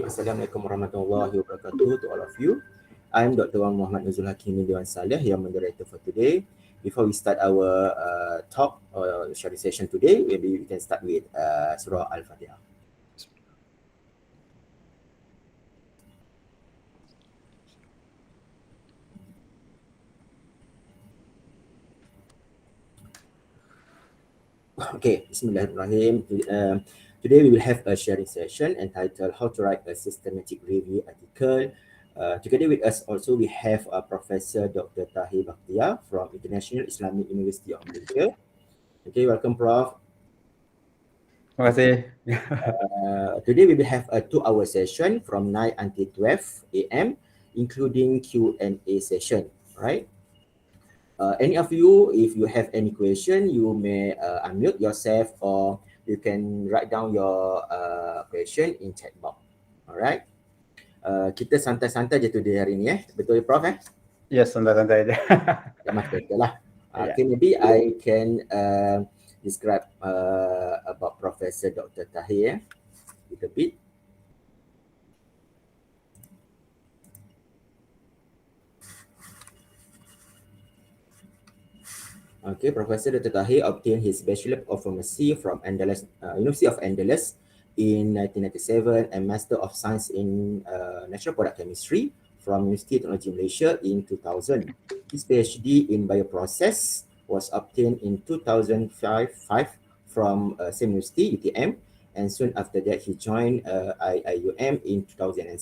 Assalamualaikum warahmatullahi wabarakatuh to all of you. I'm Dr. Muhamad Dewan Saleh, your moderator for today. Before we start our talk or sharing session today, maybe we can start with Surah Al-Fatihah. Okay, Bismillahirrahmanirrahim. Today we will have a sharing session entitled How to Write a Systematic Review Article. Together with us also we have Professor Dr. Taher Bakhtiar from International Islamic University of Malaysia. Okay, welcome Prof. Terima kasih. Today we will have a 2-hour session from 9 until 12 a.m. including Q&A session, right? Any of you, if you have any question, you may unmute yourself or you can write down your question in chat box. Alright. Kita santai-santai je today hari ni Betul Prof Yes, santai-santai aja. Much better lah. Yeah. Okay, maybe I can describe about Professor Dr. Taher a bit. Okay, Professor Dr. Taher obtained his Bachelor of Pharmacy from Andalus, University of Andalus in 1997 and Master of Science in Natural Product Chemistry from University of Technology Malaysia in 2000. His PhD in Bioprocess was obtained in 2005 from same university, UTM, and soon after that he joined IIUM in 2006.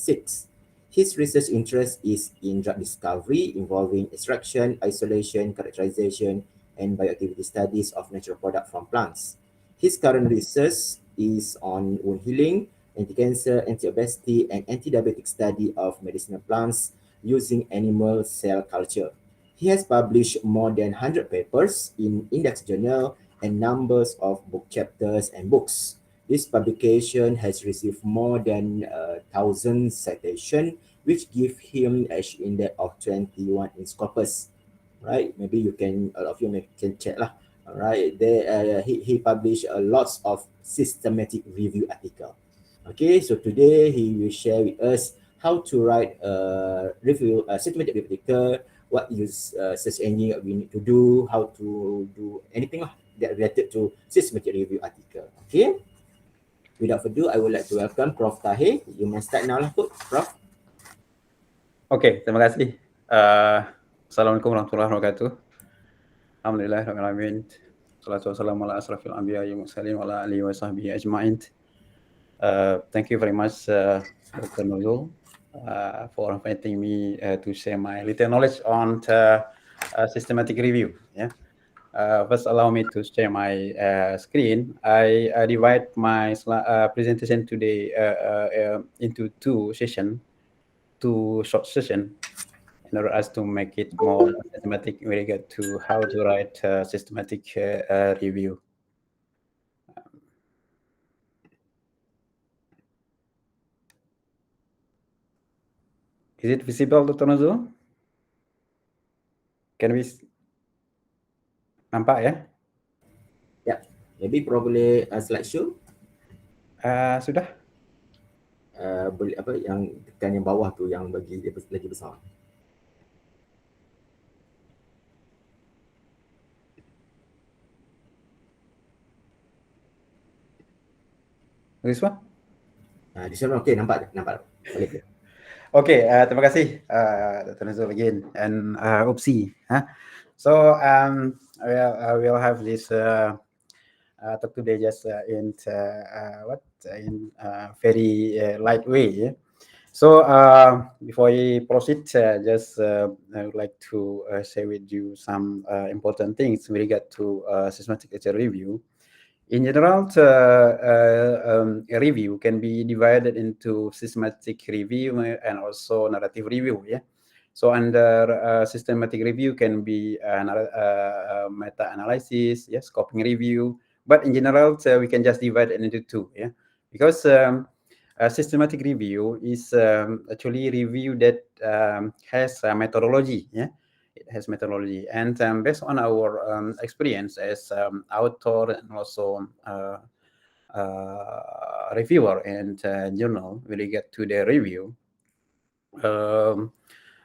His research interest is in drug discovery involving extraction, isolation, characterization, and bioactivity studies of natural products from plants. His current research is on wound healing, anti-cancer, anti-obesity, and anti-diabetic study of medicinal plants using animal cell culture. He has published more than 100 papers in index journal and numbers of book chapters and books. This publication has received more than 1,000 citations, which give him an index of 21 in Scopus. Right? Maybe you can, all of you can check lah. Alright, there he published lots of systematic review article. Okay, so today he will share with us how to write a systematic review article, what use search engine we need to do, how to do anything lah that related to systematic review article. Okay, without further ado, I would like to welcome Prof. Taher. You may start now lah, Prof. Okay, terima kasih. Assalamualaikum warahmatullahi wabarakatuh. Alhamdulillah rabbil alamin. Salatu wassalamu ala asrafil anbiya wal mursalin wa ala alihi wa sahbihi ajma'in. Thank you very much, Dr. Nuzul, for inviting me to share my little knowledge on systematic review. Yeah. First, allow me to share my screen. I divide my presentation today into two short sessions, in order as to make it more systematic in regard to how to write systematic review. Is it visible, Dr. Nuzul? Can we nampak ya? Yeah, maybe probably slideshow. Sudah. Boleh apa yang tekan yang bawah tu yang bagi dia lagi besar. This one? This one okay, nampak. Boleh. Okay, terima kasih Dr. Nuzul again and Upsi. So I will have this talk today just in very light way. So before we proceed, just I would like to share with you some important things with regard to systematic literature review. In general, a review can be divided into systematic review and also narrative review. Yeah. So under systematic review can be meta-analysis, yes, scoping review. But in general, we can just divide it into two. Yeah, because a systematic review is actually review that has a methodology. Yeah. It has methodology, and based on our experience as author and also reviewer and journal when we get to the review.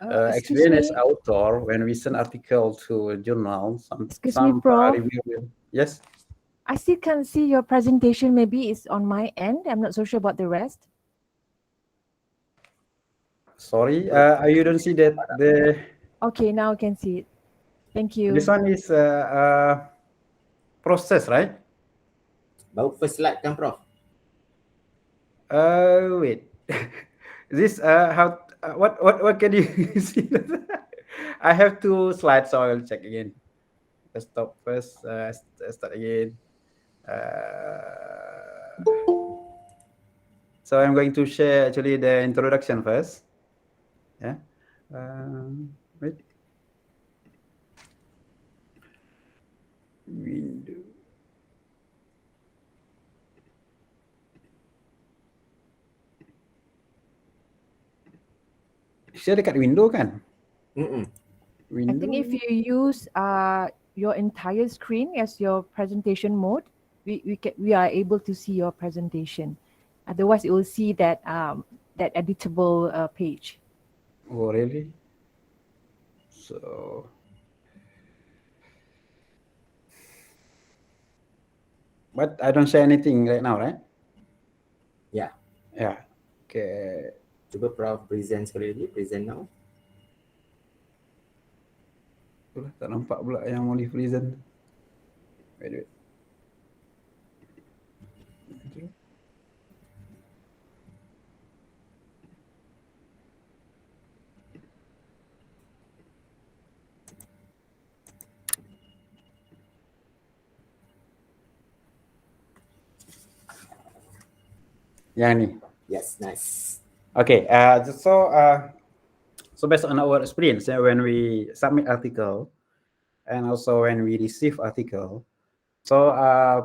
Excuse Experience me. author when we send article to a journal, Excuse me, some Prof. review will, yes. I still can't see your presentation. Maybe it's on my end. I'm not so sure about the rest. Sorry, you don't see that the Okay, now I can see it. Thank this you. one is process, right? Baru first slide kan, Prof? Wait. This how what can you see? I have two slides, so I will check again. Let's stop first. Start again. So I'm going to share actually the introduction first. Yeah. Wait. Window. Share dekat window kan? Mm-mm. I think if you use your entire screen as your presentation mode, we are able to see your presentation. Otherwise, it will see that editable page. Oh really? So but I don't say anything right now, right? Ya. Yeah. Okay. Cuba Prof present sekali lagi. Present now. Itulah tak nampak pula yang mau di present. Wait. Yang ni. Yes, nice. Okay. So based on our experience, when we submit article and also when we receive article, so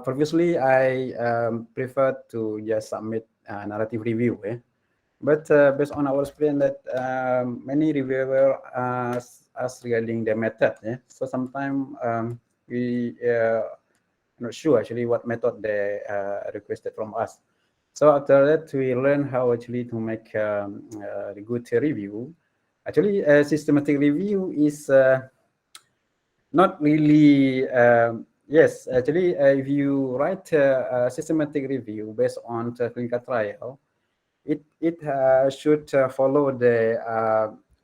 previously I preferred to just submit narrative review. But based on our experience that many reviewer ask regarding the method. So sometimes we not sure actually what method they requested from us. So after that, we learn how actually to make a good review. Actually, a systematic review is not really, yes, actually, if you write a systematic review based on the clinical trial, it should follow the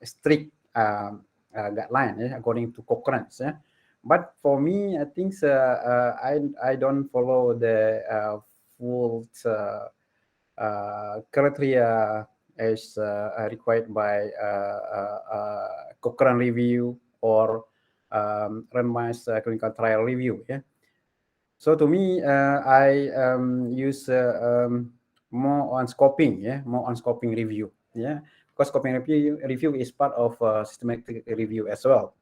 strict guideline according to Cochrane's. But for me, I think I don't follow the full criteria as required by Cochrane review or randomized clinical trial review. So to me, I use more on scoping, more on scoping review, because scoping review is part of systematic review as well.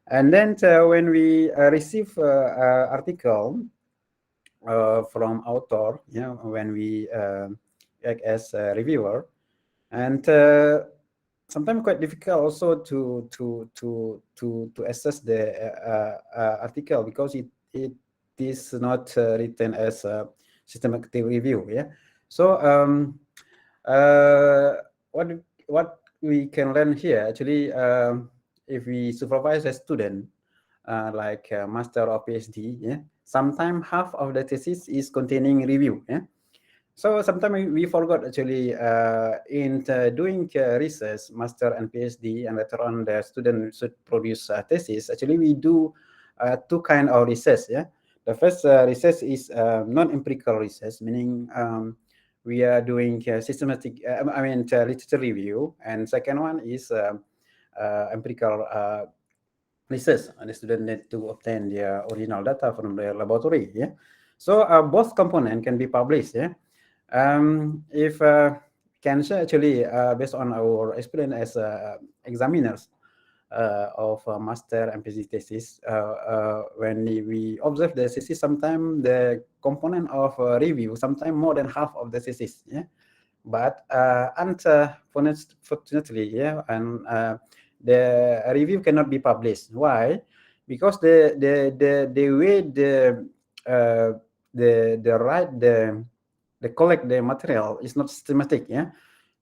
And then when we receive article from author, when we act as a reviewer, and sometimes quite difficult also to assess the article because it is not written as a systematic review. So what we can learn here actually, if we supervise a student like a master or PhD, sometimes half of the thesis is containing review. So sometimes we forgot actually in doing research, master and PhD, and later on the student should produce a thesis. Actually, we do two kind of research. The first research is non-empirical research, meaning we are doing systematic, literature review, and second one is empirical research. And the student need to obtain their original data from their laboratory. So both component can be published. If can share actually based on our experience as examiners of master and PhD thesis, when we observe the thesis, sometimes the component of review, sometimes more than half of the thesis. But unfortunately, and the review cannot be published. Why? Because the way the collect the material is not systematic. Yeah,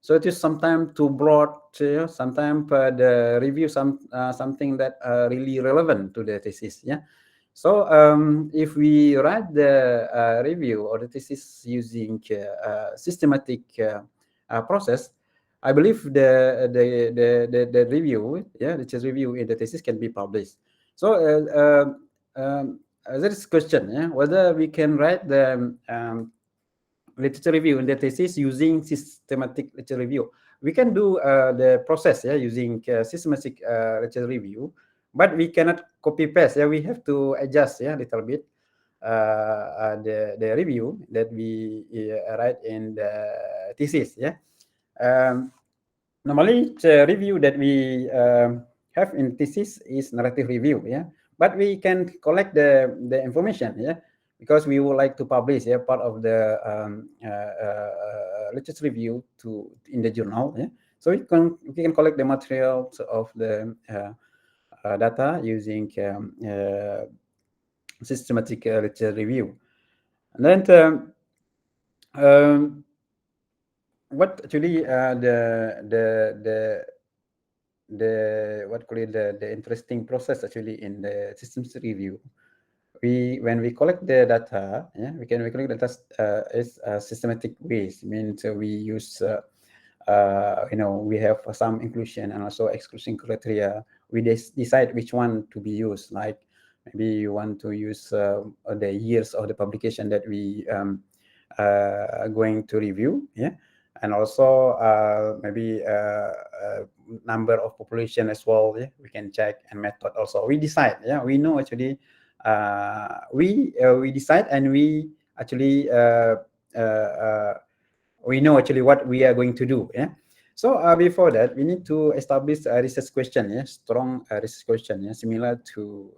so it is sometimes too broad. Sometimes the review something that really relevant to the thesis. Yeah. So if we write the review or the thesis using systematic process, I believe the review, the test review in the thesis can be published. So there is a question, whether we can write the literature review in the thesis using systematic literature review. We can do the process using systematic literature review, but we cannot copy paste. We have to adjust a little bit the review that we write in the thesis. Normally the review that we have in thesis is narrative review. But we can collect the information. Because we would like to publish part of the literature review in the journal. So we can collect the materials of the data using systematic literature review. And then what actually the interesting process actually in the systems review. When we collect the data, we collect data is systematic ways. Means we use we have some inclusion and also exclusion criteria. We decide which one to be used. Like maybe you want to use the years of the publication that we are going to review. And also maybe number of population as well. We can check, and method also. We decide. We know actually. We decide, and we actually we know actually what we are going to do. So before that, we need to establish a research question. Strong research question. Similar to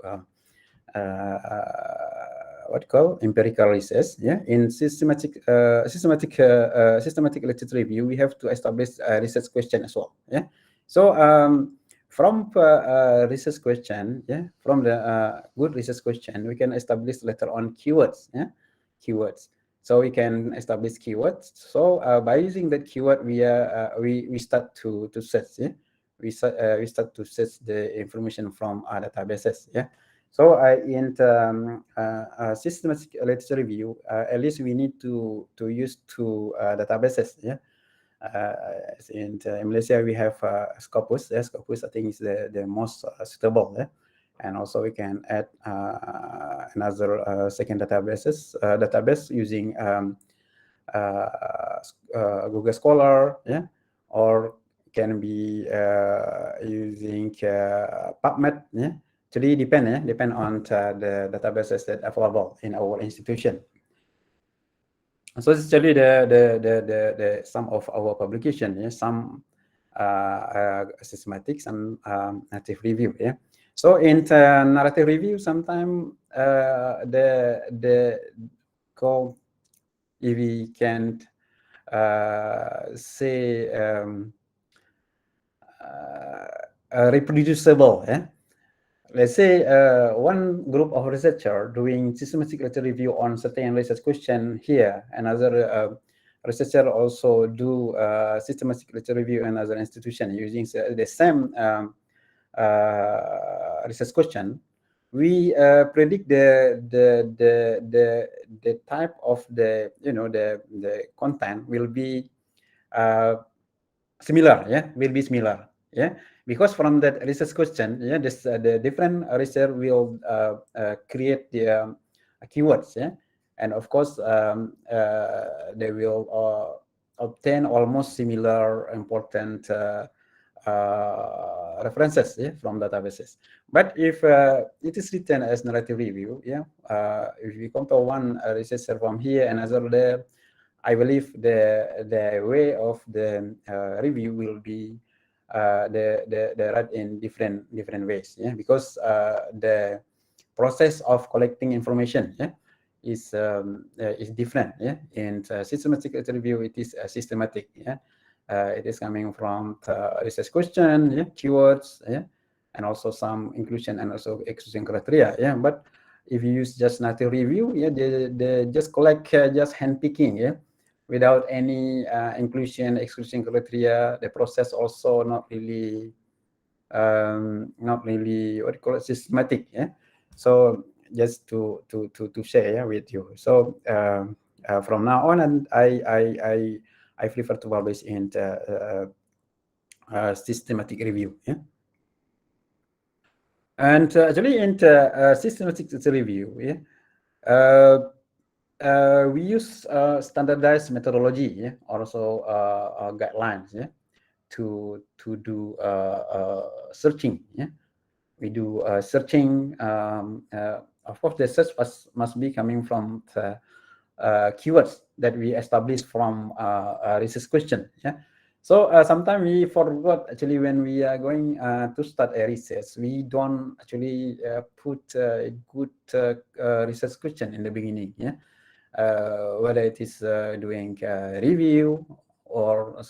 what called empirical research. In systematic literature review, we have to establish a research question as well. So from research question, from the good research question, we can establish later on keywords. Keywords. So we can establish keywords. So by using that keyword, we start to search. We start to search the information from our databases. So in systematic literature review, at least we need to use two databases. In Malaysia, we have Scopus. Scopus, I think, is the most suitable. And also we can add another second database using Google Scholar, or can be using PubMed. Actually, depend on the databases that are available in our institution. So this is actually the some of our publication. Some systematic, some narrative review. So in narrative review, sometimes the call, if we can say reproducible. Let's say one group of researcher doing systematic literature review on certain research question here, another researcher also do systematic literature review in another institution using the same research question. We predict the type of the the content will be similar. Will be similar. Because from that research question, the different researcher will create the keywords, and of course they will obtain almost similar important references from databases. But if it is written as narrative review, if we compare one researcher from here and another there, I believe the way of the review will be the right in different ways. Because the process of collecting information is different. In systematic review, it is systematic. It is coming from research question, keywords, and also some inclusion and also exclusion criteria. But if you use just narrative review, they just collect just handpicking. without any inclusion, exclusion criteria. The process also not really what do you call it, systematic. Yeah. So just to share with you. So from now on, and I prefer to publish in the systematic review. Yeah. And actually in the systematic review, yeah, we use standardized methodology, yeah, also guidelines, yeah, to do searching. Yeah, we do searching. Of course, the search must be coming from the keywords that we established from a research question. Yeah. So sometimes we forgot actually when we are going to start a research, we don't actually put a good research question in the beginning. Yeah. Whether it is doing review or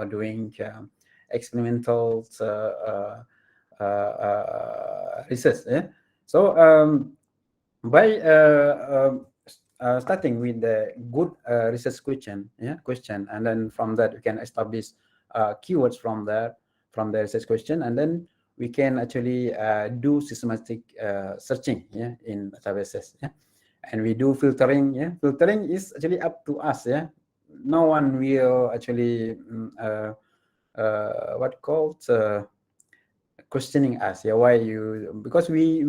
doing experimental research. Yeah? So by starting with the good research question, and then from that we can establish keywords from the research question, and then we can actually do systematic searching, yeah, in databases. Yeah? And we do filtering. Yeah, filtering is actually up to us. Yeah, no one will actually what called questioning us. Yeah, why you? Because we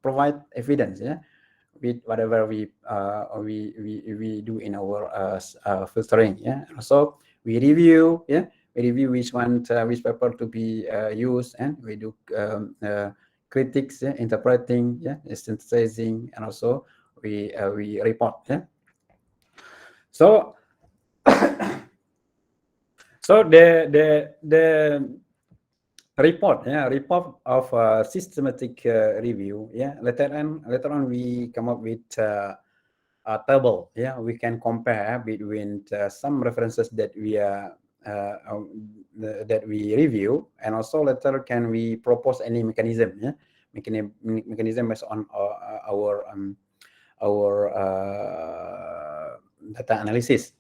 provide evidence. Yeah, with whatever we do in our filtering. Yeah, so we review. Yeah, we review which one which paper to be used, and we do critics, yeah, interpreting, yeah, synthesizing, and also we report. Yeah. So so the report, yeah, report of systematic review. Yeah, later on we come up with a table. Yeah, we can compare between some references that we that we review, and also later can we propose any mechanism. Yeah, mechanism based on our data analysis.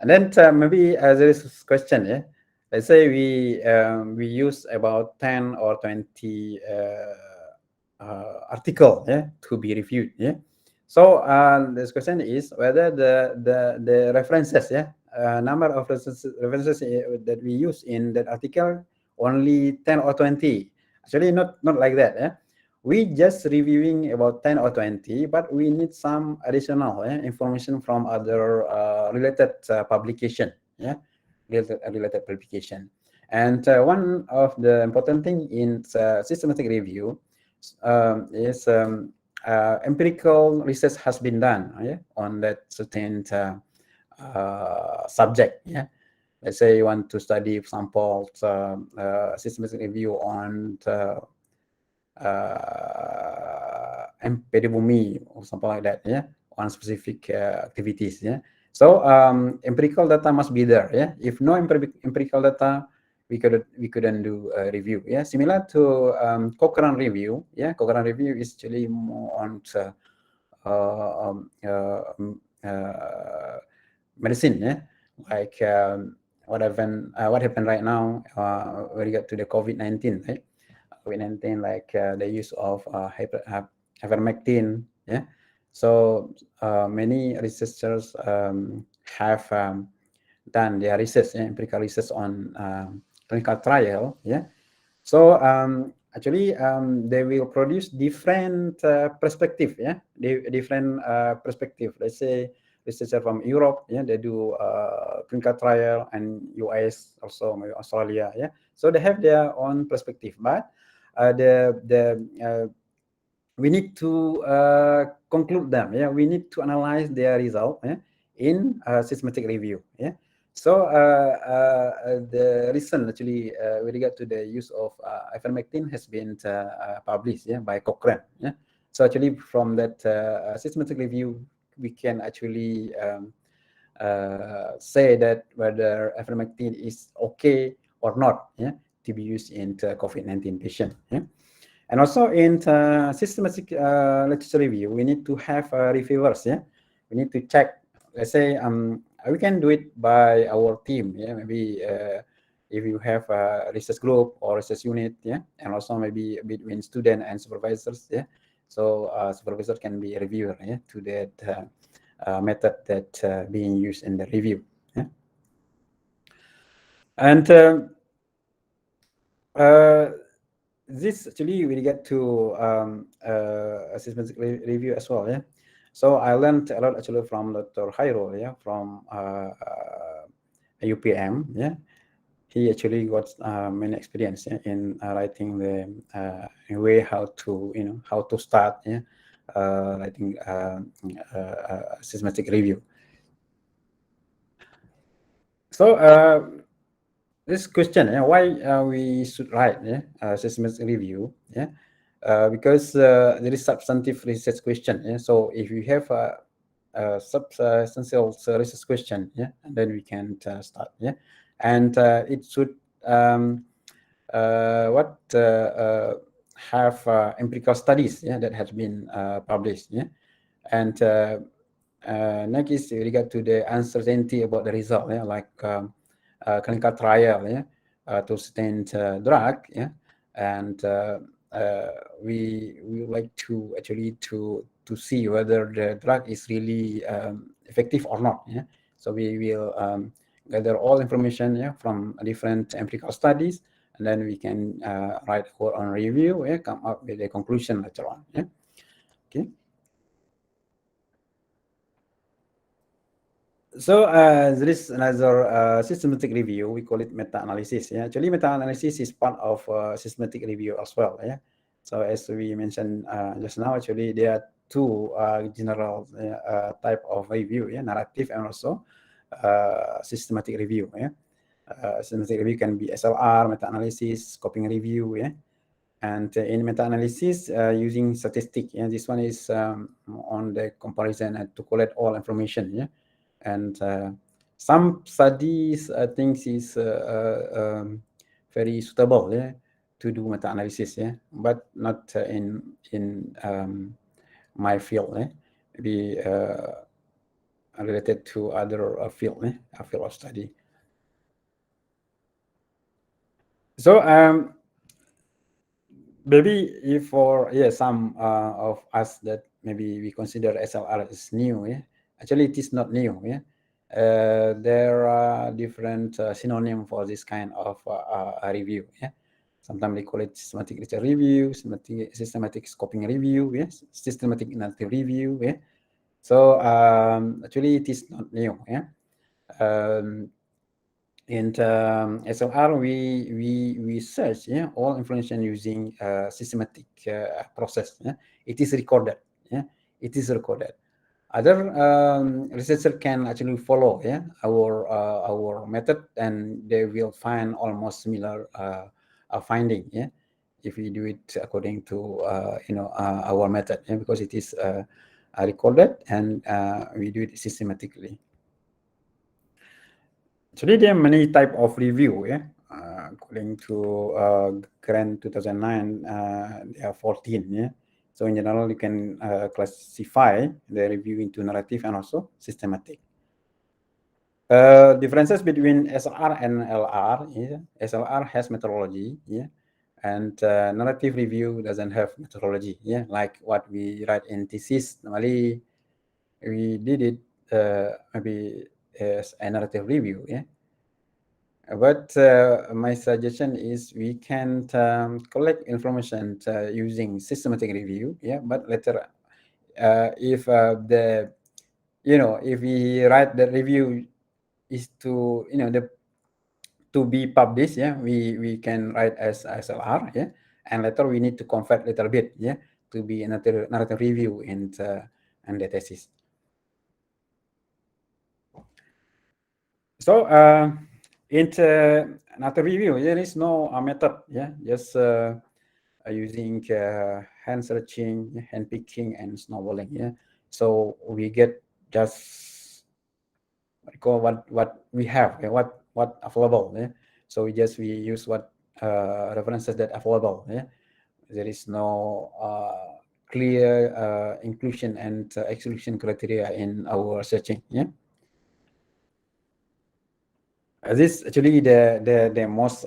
And then maybe there is a question. Yeah, let's say we use about 10 or 20 article, yeah, to be reviewed. Yeah. So this question is whether the references, yeah, number of references that we use in that article only 10 or 20. Actually, not like that. Yeah? We just reviewing about 10 or 20, but we need some additional information from other related publication. Yeah, related publication. And one of the important thing in systematic review is empirical research has been done, yeah, on that certain subject. Yeah, let's say you want to study samples, systematic review on epidemiology or something like that. Yeah, on specific activities. Yeah, so empirical data must be there. Yeah, if no empirical data, we couldn't do a review. Yeah, similar to Cochrane review. Yeah, Cochrane review is actually more on medicine. Yeah, like what happened right now with regard to the COVID-19, right? COVID-19, like the use of ivermectin. Yeah, so many researchers have done their research, empirical research on clinical trial. Yeah, so actually they will produce different perspective. Yeah, different perspective. Let's say researcher from Europe, yeah, they do clinical trial, and US also, maybe Australia. Yeah, so they have their own perspective, but we need to conclude them. Yeah, we need to analyze their result, yeah, in systematic review. Yeah, so the recent actually with regard to the use of ivermectin has been published, yeah, by Cochrane. Yeah, so actually from that systematic review, we can actually say that whether ivermectin is okay or not, yeah, to be used in COVID-19 patient. Yeah. And also in systematic literature review, we need to have reviewers. Yeah, we need to check. Let's say we can do it by our team. Yeah, maybe if you have a research group or research unit, yeah, and also maybe between student and supervisors, yeah. So supervisor can be a reviewer, yeah, to that method that being used in the review. Yeah. And this actually we get to assessment review as well. Yeah. So I learned a lot actually from Dr. Hairul, yeah, from UPM. Yeah. He actually got many experience, yeah, in writing the way how to how to start, yeah, writing systematic review. So this question, yeah, why we should write, yeah, systematic review, yeah, because there is substantive research question, yeah. So if you have a substantial research question, yeah, and then we can start, yeah, and it should have empirical studies, yeah, that has been published, yeah, and next is regard to the uncertainty about the result, yeah, like clinical trial, yeah, to sustain drug, yeah, and we would like to actually to see whether the drug is really effective or not, yeah. So we will gather all information, yeah, from different empirical studies, and then we can write our own review, yeah, come up with a conclusion later on, yeah. Okay. So there is another systematic review. We call it meta-analysis. Yeah, actually, meta-analysis is part of systematic review as well. Yeah. So as we mentioned just now, actually there are two general type of review. Yeah, narrative and also systematic review. Yeah. Systematic review can be SLR, meta-analysis, scoping review. Yeah. And in meta-analysis using statistic. Yeah, this one is on the comparison and to collect all information. Yeah. And some studies I think is very suitable, yeah, to do meta-analysis, yeah, but not in my field, yeah, maybe related to other field, yeah, field of study. So maybe if for some of us that maybe we consider SLR is new, yeah, actually it is not new, yeah. There are different synonym for this kind of review, yeah. Sometimes they call it systematic research review, systematic scoping review, yes, systematic narrative review, yeah. So actually it is not new, yeah. In SLR, we search, yeah, all information using systematic process. Yeah? It is recorded. Yeah, it is recorded. Other researcher can actually follow, yeah, our method, and they will find almost similar finding. Yeah, if we do it according to our method, yeah, because it is recorded and we do it systematically. Actually, there are many type of review, yeah. According to Grant 2009, there are 14, yeah. So in general, you can classify the review into narrative and also systematic. Differences between SLR and LR, yeah. SLR has methodology, yeah, and narrative review doesn't have methodology, yeah. Like what we write in thesis, normally we did it maybe as a narrative review, yeah. But my suggestion is we can collect information using systematic review, yeah. But later, if if we write the review is to to be published, yeah, we can write as SLR, yeah, and later we need to convert a little bit, yeah, to be another narrative review and the thesis. So in narrative review, there is no method, yeah, just using hand searching, hand picking, and snowballing. Yeah, so we get just what we have, yeah, what available. Yeah, so we use what references that available. Yeah, there is no clear inclusion and exclusion criteria in our searching. Yeah. This actually the most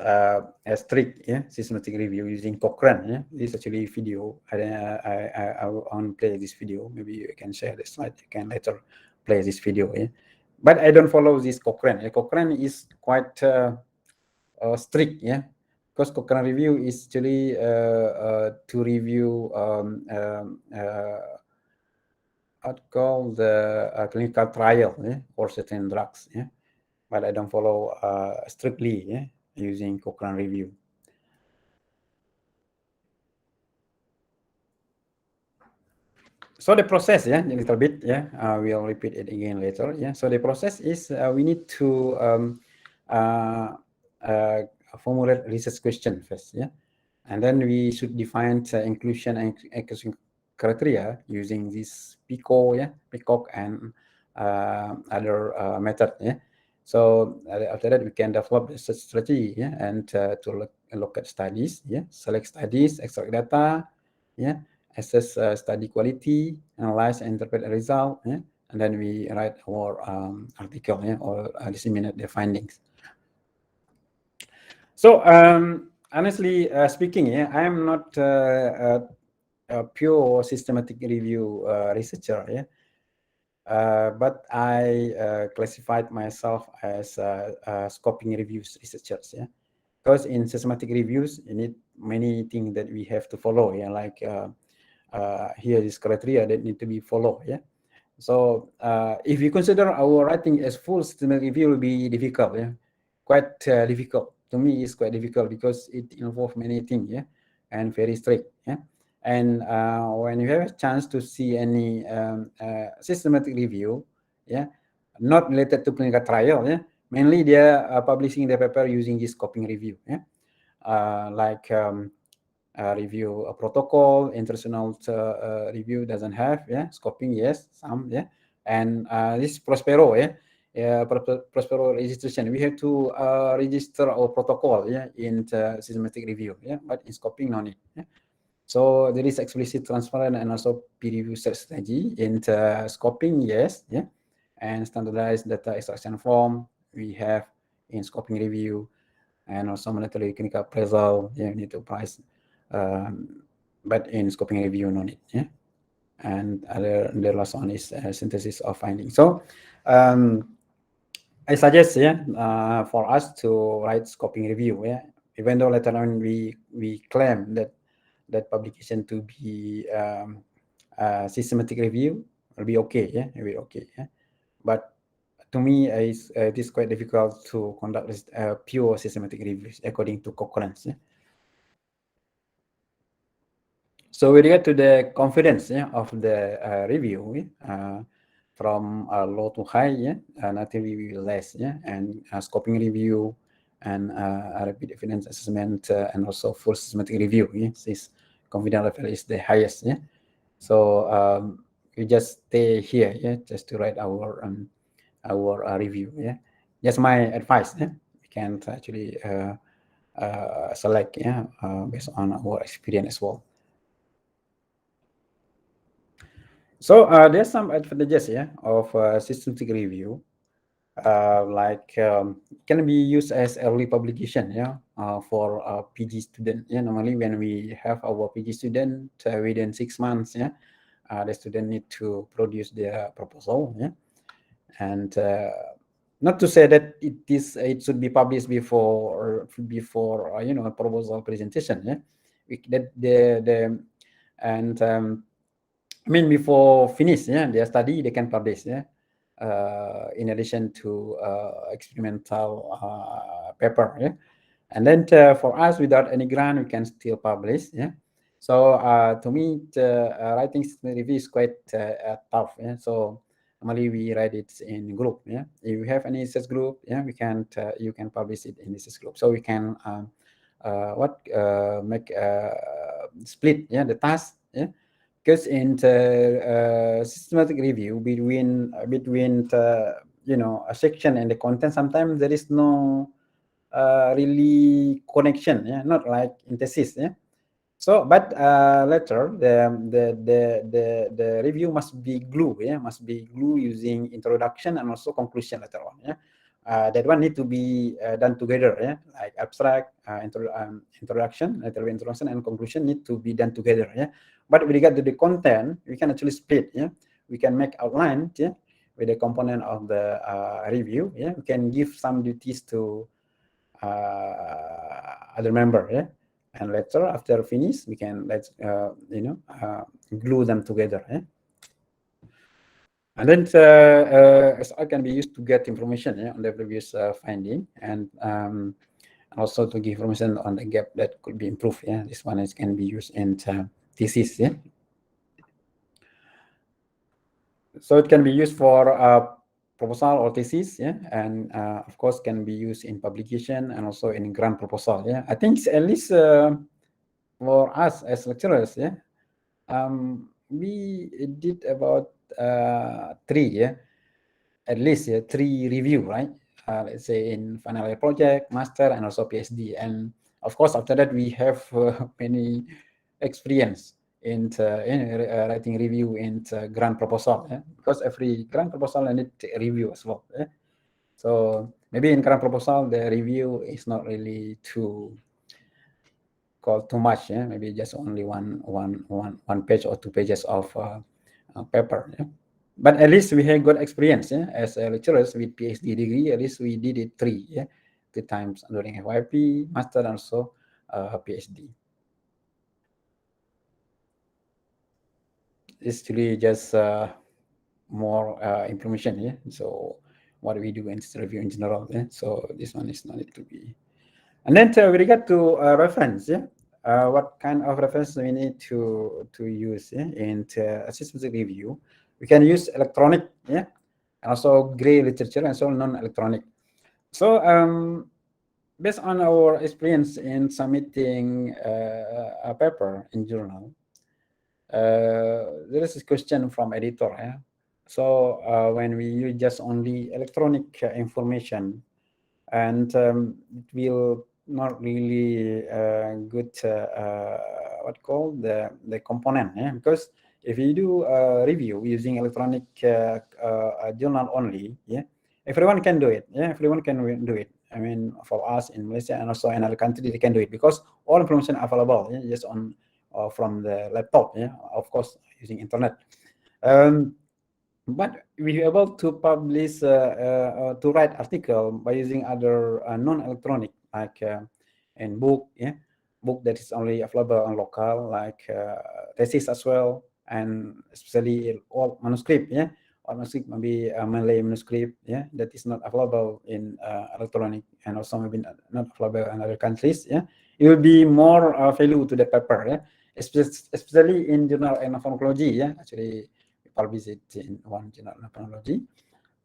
strict systematic review using Cochrane. This actually video. I want to play this video. Maybe you can share the slide. You can later play this video. But I don't follow this Cochrane. Cochrane is quite strict. Because Cochrane review is actually to review what called the clinical trial for certain drugs. But I don't follow strictly using Cochrane review. So the process, a little bit, we'll repeat it again later. So the process is we need to formulate research question first, and then we should define inclusion and exclusion criteria using this Pico, Pico and other method, So after that, we can develop the strategy, and to look at studies, select studies, extract data, assess study quality, analyze and interpret the result, and then we write our article, or disseminate the findings. So honestly speaking, I am not a pure systematic review researcher, but I classified myself as scoping reviews researchers, because in systematic reviews you need many things that we have to follow, like here is criteria that need to be followed, So if you consider our writing as full systematic review, will be difficult, quite difficult. To me, it's quite difficult because it involves many things, and very strict, And when you have a chance to see any systematic review, not related to clinical trial, mainly they are publishing their paper using this scoping review, like review a protocol, international review doesn't have, scoping, yes, some, and this Prospero, Prospero registration, we have to register our protocol, in systematic review, but in scoping no need, So there is explicit, transparent, and also peer review strategy in scoping, yes, and standardized data extraction form we have in scoping review, and also mandatory clinical appraisal, you need to price, but in scoping review no need, and the last one is synthesis of findings. So I suggest, for us to write scoping review, even though later on we claim that publication to be systematic review will be okay, it will be okay, but to me, it is quite difficult to conduct this pure systematic reviews according to Cochrane. So with regard to the confidence of the review, from low to high, native review less, and scoping review and rapid evidence assessment, and also full systematic review, this confidence level is the highest. So we just stay here, just to write our review. Just my advice. We can actually select, based on our experience as well. So there's some advantages, of systematic review. Like can be used as early publication, for PG student. Normally when we have our PG student within 6 months, the student need to produce their proposal, and not to say that it should be published before a proposal presentation, I mean, before finish, their study, they can publish, in addition to experimental paper, and then for us, without any grant, we can still publish, So to me, writing systematic review is quite tough, So normally we write it in group, If you have any research group, we can you can publish it in research group, so we can make split, the task, because in the systematic review between a section and the content, sometimes there is no really connection, not like in thesis, So, but later the review must be glue, must be glue using introduction and also conclusion later on, that one need to be done together, yeah, like abstract, introduction, introduction and conclusion need to be done together, yeah. But with regard to the content, we can actually split, yeah. We can make outline, yeah, with the component of the review, yeah. We can give some duties to other member, yeah, and later after finish, we can glue them together, yeah. And then SR can be used to get information, yeah, on the previous finding, and also to give information on the gap that could be improved. Yeah, this one can be used in thesis. Yeah, so it can be used for proposal or thesis. Yeah, and of course can be used in publication and also in grant proposal. Yeah, I think at least for us as lecturers, yeah, we did about 3, yeah. At least 3 review, right? Let's say in final year project, master, and also PhD. And of course, after that, we have many experience in writing review in grant proposal, because every grant proposal need a review as well. So maybe in grant proposal, the review is not really too much. Maybe just only one page or 2 pages of paper. But at least we have good experience, as lecturers with PhD degree. At least we did it 3 times during FYP, master, and also PhD. It's really just more information, so what we do in this review in general, so this one is not need to be. And then with regard to reference, what kind of reference we need to use in systematic review? We can use electronic, and also gray literature, and so non-electronic. So based on our experience in submitting a paper in journal, there is a question from editor. So when we use just only electronic information, and it will not really good what called the component, because if you do a review using electronic journal only, everyone can do it. Everyone can do it. I mean, for us in Malaysia and also in other countries, they can do it because all information available just on from the laptop. Of course, using internet. But we are able to publish to write article by using other non-electronic, like in book, book that is only available on local, like thesis as well, and especially all manuscript, or manuscript maybe Malay manuscript, that is not available in electronic, and also maybe not available in other countries, it will be more value to the paper, especially in journal pharmacology, actually. Publish it in one journal endocrinology.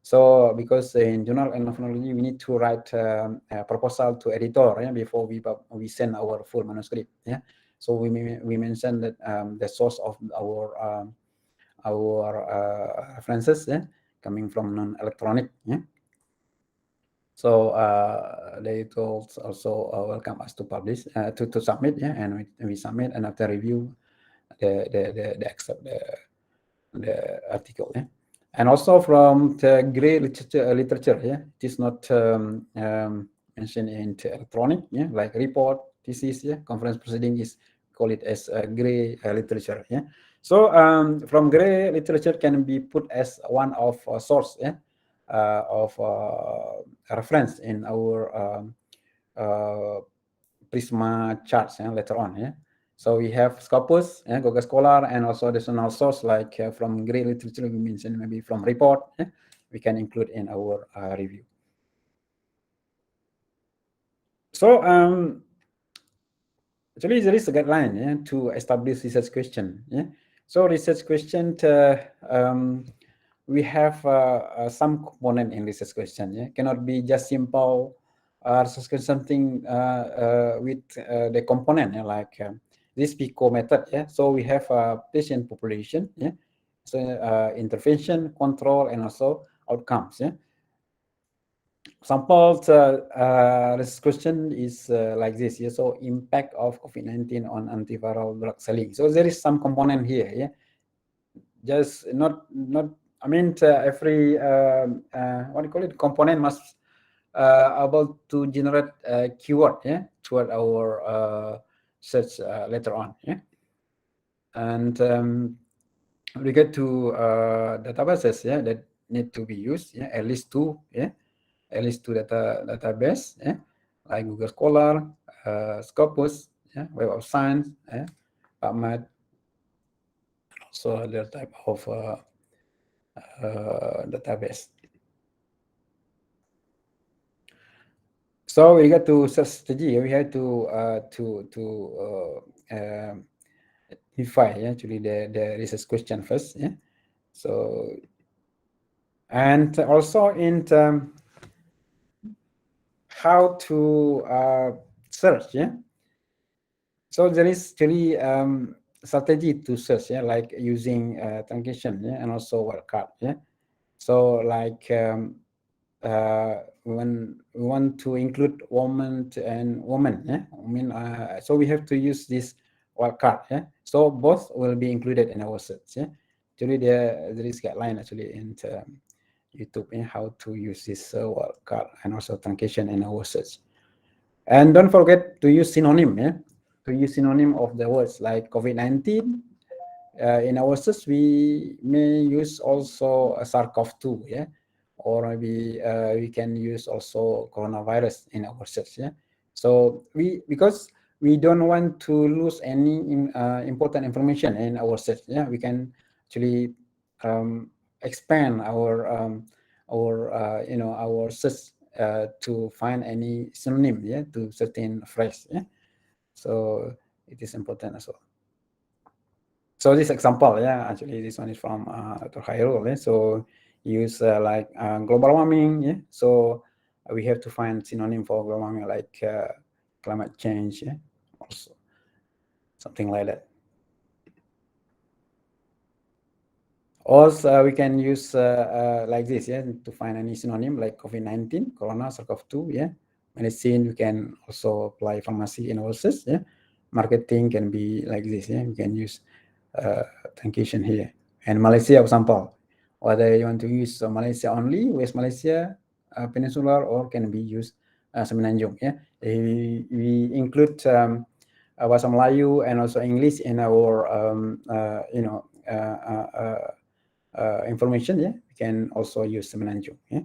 So because in journal endocrinology, we need to write a proposal to editor before we send our full manuscript. So we mentioned that the source of our references coming from non-electronic. So they also welcome us to publish to submit, and we submit, and after review, they accept the article, and also from the gray literature, it is not mentioned in electronic, like report, thesis, conference proceeding is call it as gray literature, So from gray literature can be put as one of source, of reference in our Prisma charts later on, So we have Scopus, Google Scholar, and also additional source like from gray literature we mentioned, maybe from report, we can include in our review. So actually there is a guideline to establish research question. So research question, we have some component in research question. Cannot be just simple research question, something with the component like this Pico method. So we have a patient population. So intervention, control, and also outcomes. Sample this question is like this. So impact of COVID-19 on antiviral drug selling. So there is some component here. Just not. I mean, every what do you call it? Component must able to generate keyword, yeah, toward our search later on, yeah. And we get to databases, yeah, that need to be used, yeah, at least two, yeah, at least two database, yeah, like Google Scholar, Scopus, yeah, Web of Science, yeah, PubMed, so other type of database. So we got to search strategy. We have to define, yeah, actually the research question first, yeah. So, and also in how to search, yeah. So there is actually strategy to search, yeah, like using truncation, yeah, and also wildcard, yeah. So like when we want to include woman and woman, yeah, I mean, so we have to use this wildcard, yeah. So both will be included in our search, yeah. Actually, there is guideline actually in YouTube, yeah, how to use this wildcard and also truncation in our search. And don't forget to use synonym, yeah, to use synonym of the words like COVID-19. In our search, we may use also a SARS-CoV-2, yeah, or maybe we can use also coronavirus in our search, yeah. So because we don't want to lose any important information in our search, yeah, we can actually expand our our search to find any synonym, yeah, to certain phrase, yeah. So it is important as well. So this example, yeah, actually this one is from Dr. Khairul, yeah? So use like global warming, yeah. So we have to find synonym for global warming like climate change, yeah, also something like that. Also, we can use like this, yeah, to find any synonym like COVID-19, Corona, SARS-CoV-2, yeah. Medicine, we can also apply pharmacy analysis, yeah. Marketing can be like this, yeah. We can use truncation here. And Malaysia example, whether you want to use Malaysia only, West Malaysia, Peninsular, or can be used Semenanjung, yeah. We include Bahasa Melayu and also English in our information, yeah. We can also use Semenanjung, yeah.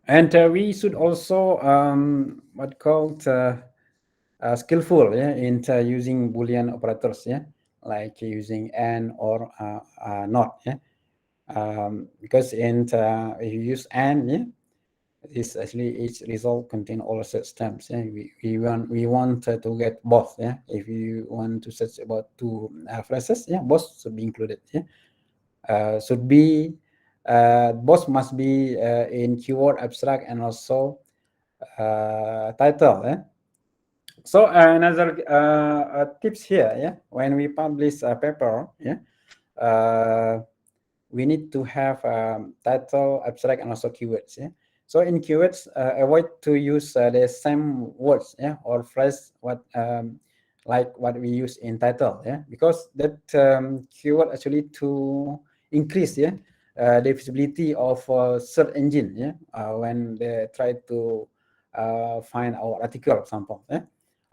And we should also what called skillful, yeah, in using Boolean operators, yeah, like using and or not, yeah. Because in if you use and, yeah, this actually each result contain all such terms, yeah. We want to get both, yeah. If you want to search about two phrases, yeah, both should be included, yeah. Should be both must be in keyword, abstract, and also title, yeah. So another tips here, yeah, when we publish a paper, yeah, we need to have title, abstract, and also keywords, yeah. So in keywords, avoid to use the same words, yeah, or phrase like what we use in title, yeah, because that keyword actually to increase, yeah, the visibility of search engine, yeah, when they try to find our article, for example, yeah.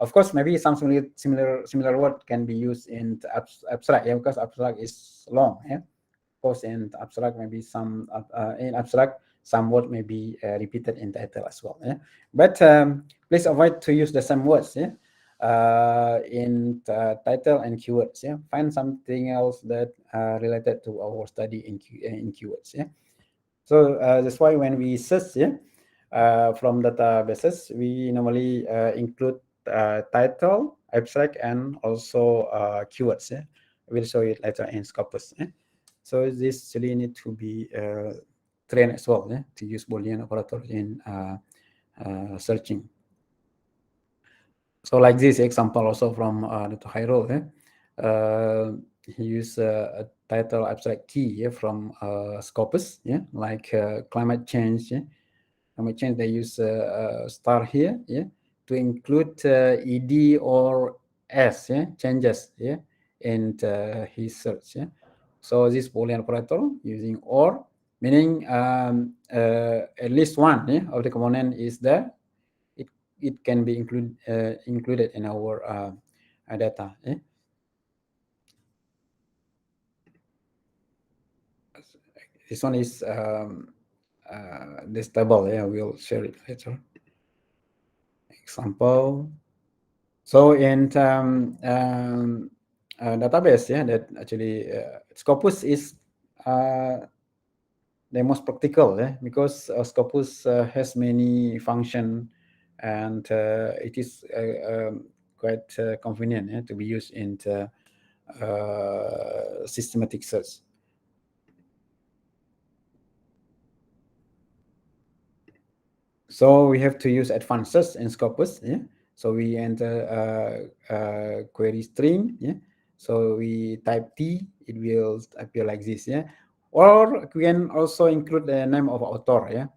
Of course, maybe some similar word can be used in abstract, yeah, because abstract is long, yeah. Of course, in abstract, maybe some in abstract, some word may be repeated in title as well, yeah. But please avoid to use the same words, yeah, in title and keywords, yeah. Find something else that related to our study in keywords, yeah. So that's why when we search, yeah, from databases, we normally include title, abstract, and also keywords, yeah. We'll show it later in Scopus, yeah. So this really need to be trained as well, yeah, to use Boolean operator in searching. So like this example also from Dr. Khairul, yeah. He used a title abstract key, yeah, from Scopus, yeah, like climate change, yeah. Climate change, they use a star here, yeah, to include ed or s, yeah, changes, yeah, in his search, yeah. So this Boolean operator using or meaning at least one of the component is there. It can be included in our data. This one is this table. We'll share it later. Example. So in database, that actually Scopus is the most practical, because Scopus has many function, and it is quite convenient to be used in the systematic search. So we have to use advanced search in Scopus. So we enter query string. So we type T, it will appear like this. Or we can also include the name of author.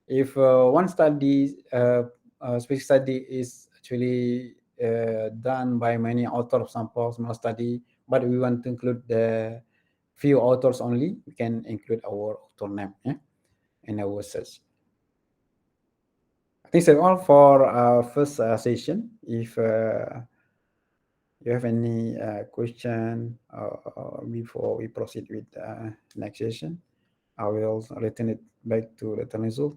If one study, specific study is actually done by many authors, sample small study, but we want to include the few authors only, we can include our author name in our search. I think that's all for our first session. If you have any question before we proceed with next session, I will return it back to the Tanizul.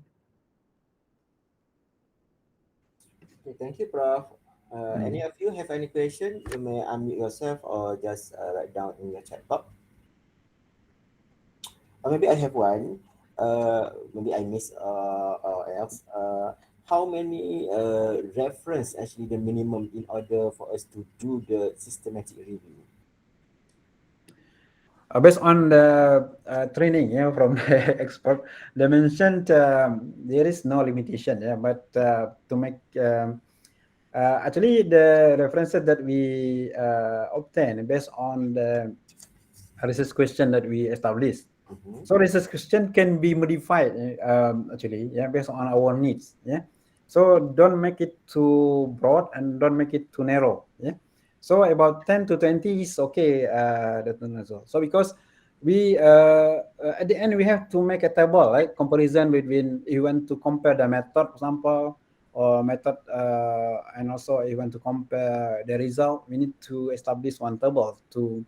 Okay, thank you, Prof. Any of you have any question? You may unmute yourself or just write down in your chat box. Or maybe I have one. Maybe I miss or else. How many reference actually the minimum in order for us to do the systematic review? Based on the training from the expert, they mentioned there is no limitation. But to make actually the references that we obtain based on the research question that we established. So research question can be modified actually, based on our needs. So don't make it too broad and don't make it too narrow. So about 10 to 20 is okay. So because we at the end we have to make a table, right? Comparison between, you want to compare the method, for example, or method, and also you want to compare the result. We need to establish one table to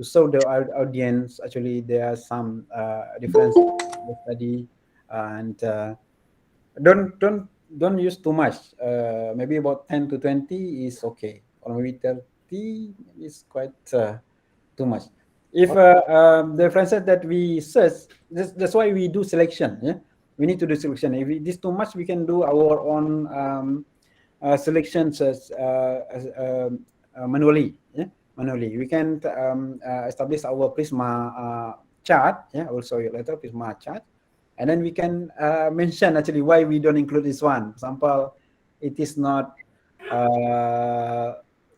show the audience actually there are some difference in the study, and don't use too much. Maybe about 10 to 20 is okay, or maybe 30 is quite too much. If the references that we search, that's why we do selection. We need to do selection. If it is too much, we can do our own selections manually. Manually, we can establish our Prisma chart. I will show you later, Prisma chart. And then we can mention actually why we don't include this one. For example, it is not.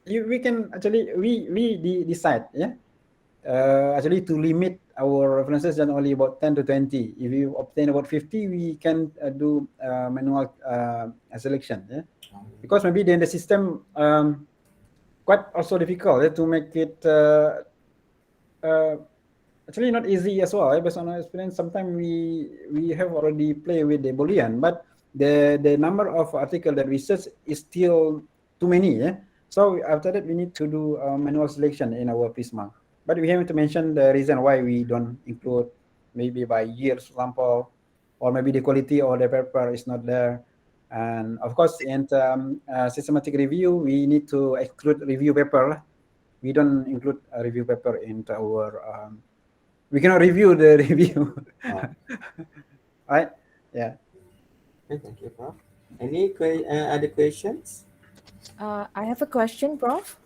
We can actually we decide, actually to limit our references and only about 10 to 20. If you obtain about 50, we can do manual selection. Because maybe then the system quite also difficult to make it. Actually not easy as well. Based on our experience, sometimes we have already played with the Boolean, but the number of articles that we search is still too many. So after that, we need to do manual selection in our Prisma. But we have to mention the reason why we don't include, maybe by years, for example, or maybe the quality of the paper is not there. And of course, in systematic review, we need to exclude review paper. We don't include a review paper into our. We cannot review the review. Right? Yeah. Okay, thank you, Prof. Any other questions? I have a question, Prof.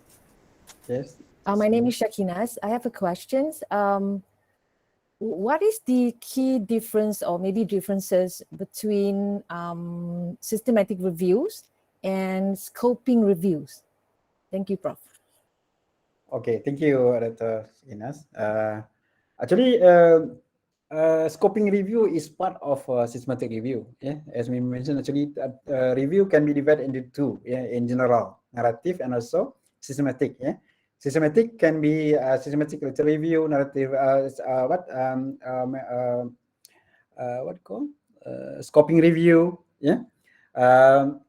Yes. My name is Shakinas. I have a question. What is the key difference or maybe differences between systematic reviews and scoping reviews? Thank you, Prof. Okay, thank you, Dr. Inas. Actually, scoping review is part of systematic review. As we mentioned, actually, review can be divided into two. In general, narrative and also systematic. Systematic can be systematic literature review, narrative, what called scoping review. Yeah. Um,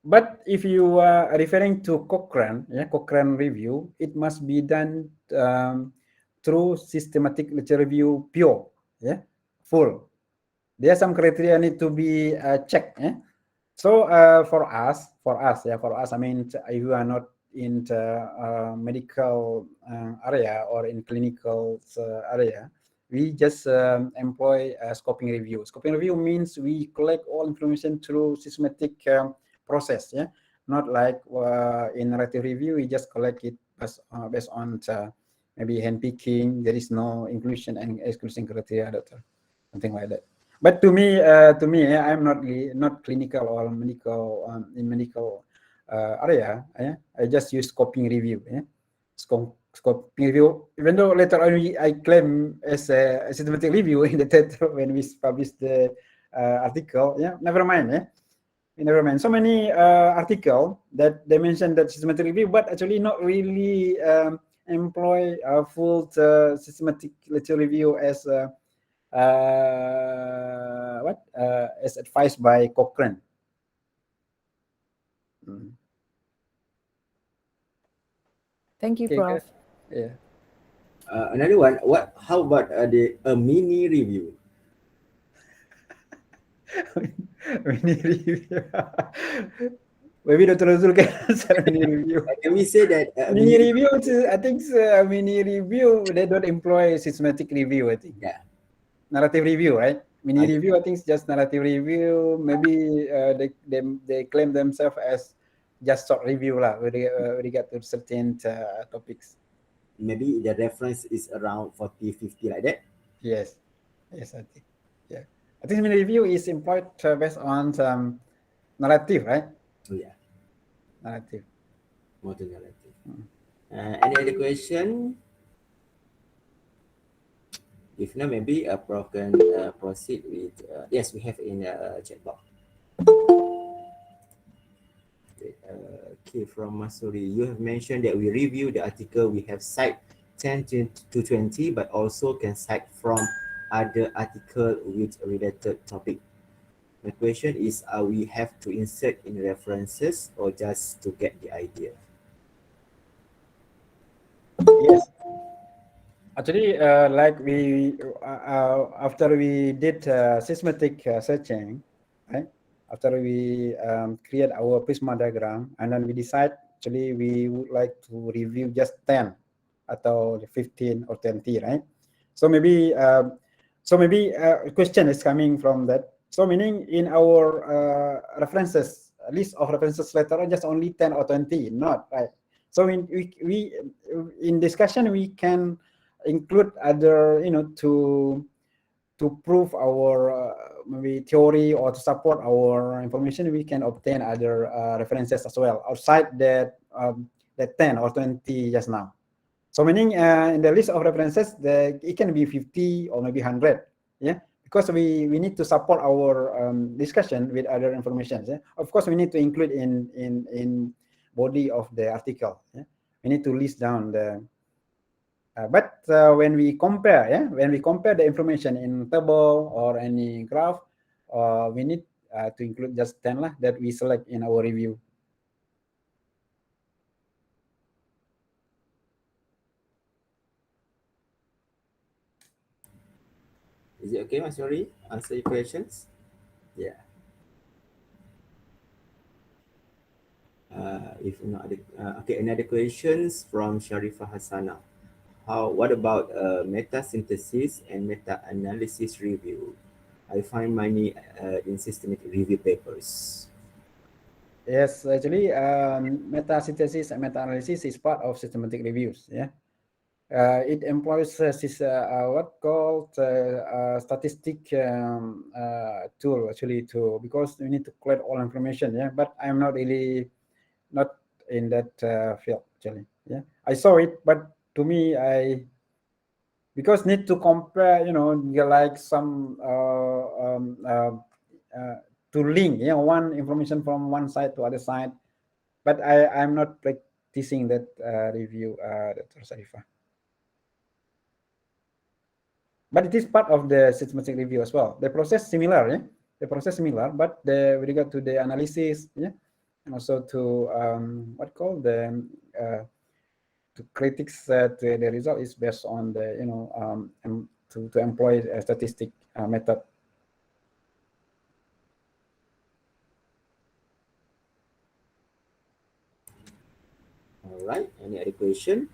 but if you are referring to Cochrane, Cochrane review, it must be done through systematic literature review pure, full. There are some criteria need to be checked. So for us, I mean, if you are not in the medical area or in clinical area, we just employ a scoping review. Scoping review means we collect all information through systematic process. Not like in narrative review, we just collect it based on maybe handpicking. There is no inclusion and exclusion criteria, something like that. But to me, I'm not clinical or medical in medical area. I just use scoping review. Scoping review. Even though later on I claim as a systematic review in the title when we publish the article. Never mind. Never mind. So many article that they mentioned that systematic review, but actually not really employ a full systematic literature review as as advised by Cochrane. Thank you, Okay, Prof. yeah. Another one. How about a mini review? Mini review. Maybe Dr. Razul can answer mini review. Can we say that Mini review, I think mini review, they don't employ systematic review, I think. Yeah. Narrative review, right? Mini review, I think it's just narrative review. Maybe they claim themselves as just short review lah with regard to certain topics. Maybe the reference is around 40, 50 like that. Yes, I think. Yeah, I think mini review is employed based on some narrative, right? Oh yeah, Narrative. more to narrative. Any other question? If not, maybe Prof can proceed with. Yes, we have in chat box. Okay, from Masuri, you have mentioned that we review the article. We have cite 10 to 20, but also can cite from other article with related topic. My question is, we have to insert in references or just to get the idea? Yes. Actually, like we after we did systematic searching, right? After we create our Prisma diagram, and then we decide actually we would like to review just 10 atau 15 or 20, right? So maybe question is coming from that. So meaning in our references, list of references later on, just only 10 or 20, not right. So we in discussion we can include other, to prove our maybe theory or to support our information, we can obtain other references as well outside that 10 or 20 just now. So meaning in the list of references, it can be 50 or maybe 100, because we need to support our discussion with other information. Of course, we need to include in body of the article. We need to list down the. But when we compare, the information in table or any graph, we need to include just 10 lah that we select in our review. Is it okay, Mas Yori? Answer your questions? Yeah. If not, okay, another questions from Sharifah Hassana. What about meta synthesis and meta analysis review? I find many in systematic review papers. Yes, actually, meta synthesis and meta analysis is part of systematic reviews. It employs what called statistic tool actually because we need to collect all information. But I'm not really not in that field actually. I saw it, but to me, because need to compare, like some to link, one information from one side to other side. But I'm not practicing that review, Dr. Sarifah. but it is part of the systematic review as well. The process similar, yeah. The process similar, but with regard to the analysis, yeah, and also to what called the to critics that the result is based on the to employ a statistic method. All right. Any other question?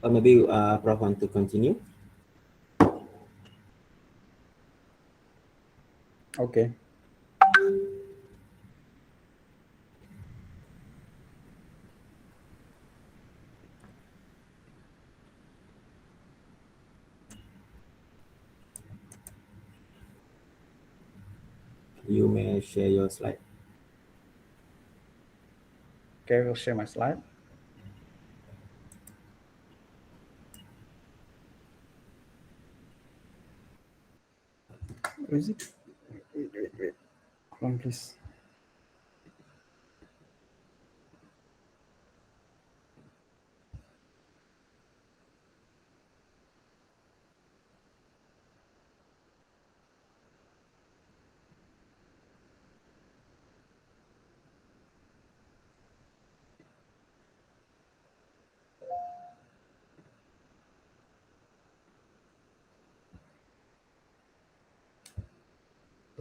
Or maybe Prof want to continue? Okay. You may share your slide. Okay, we'll share my slide. Where is it? Wait. Hold on, please.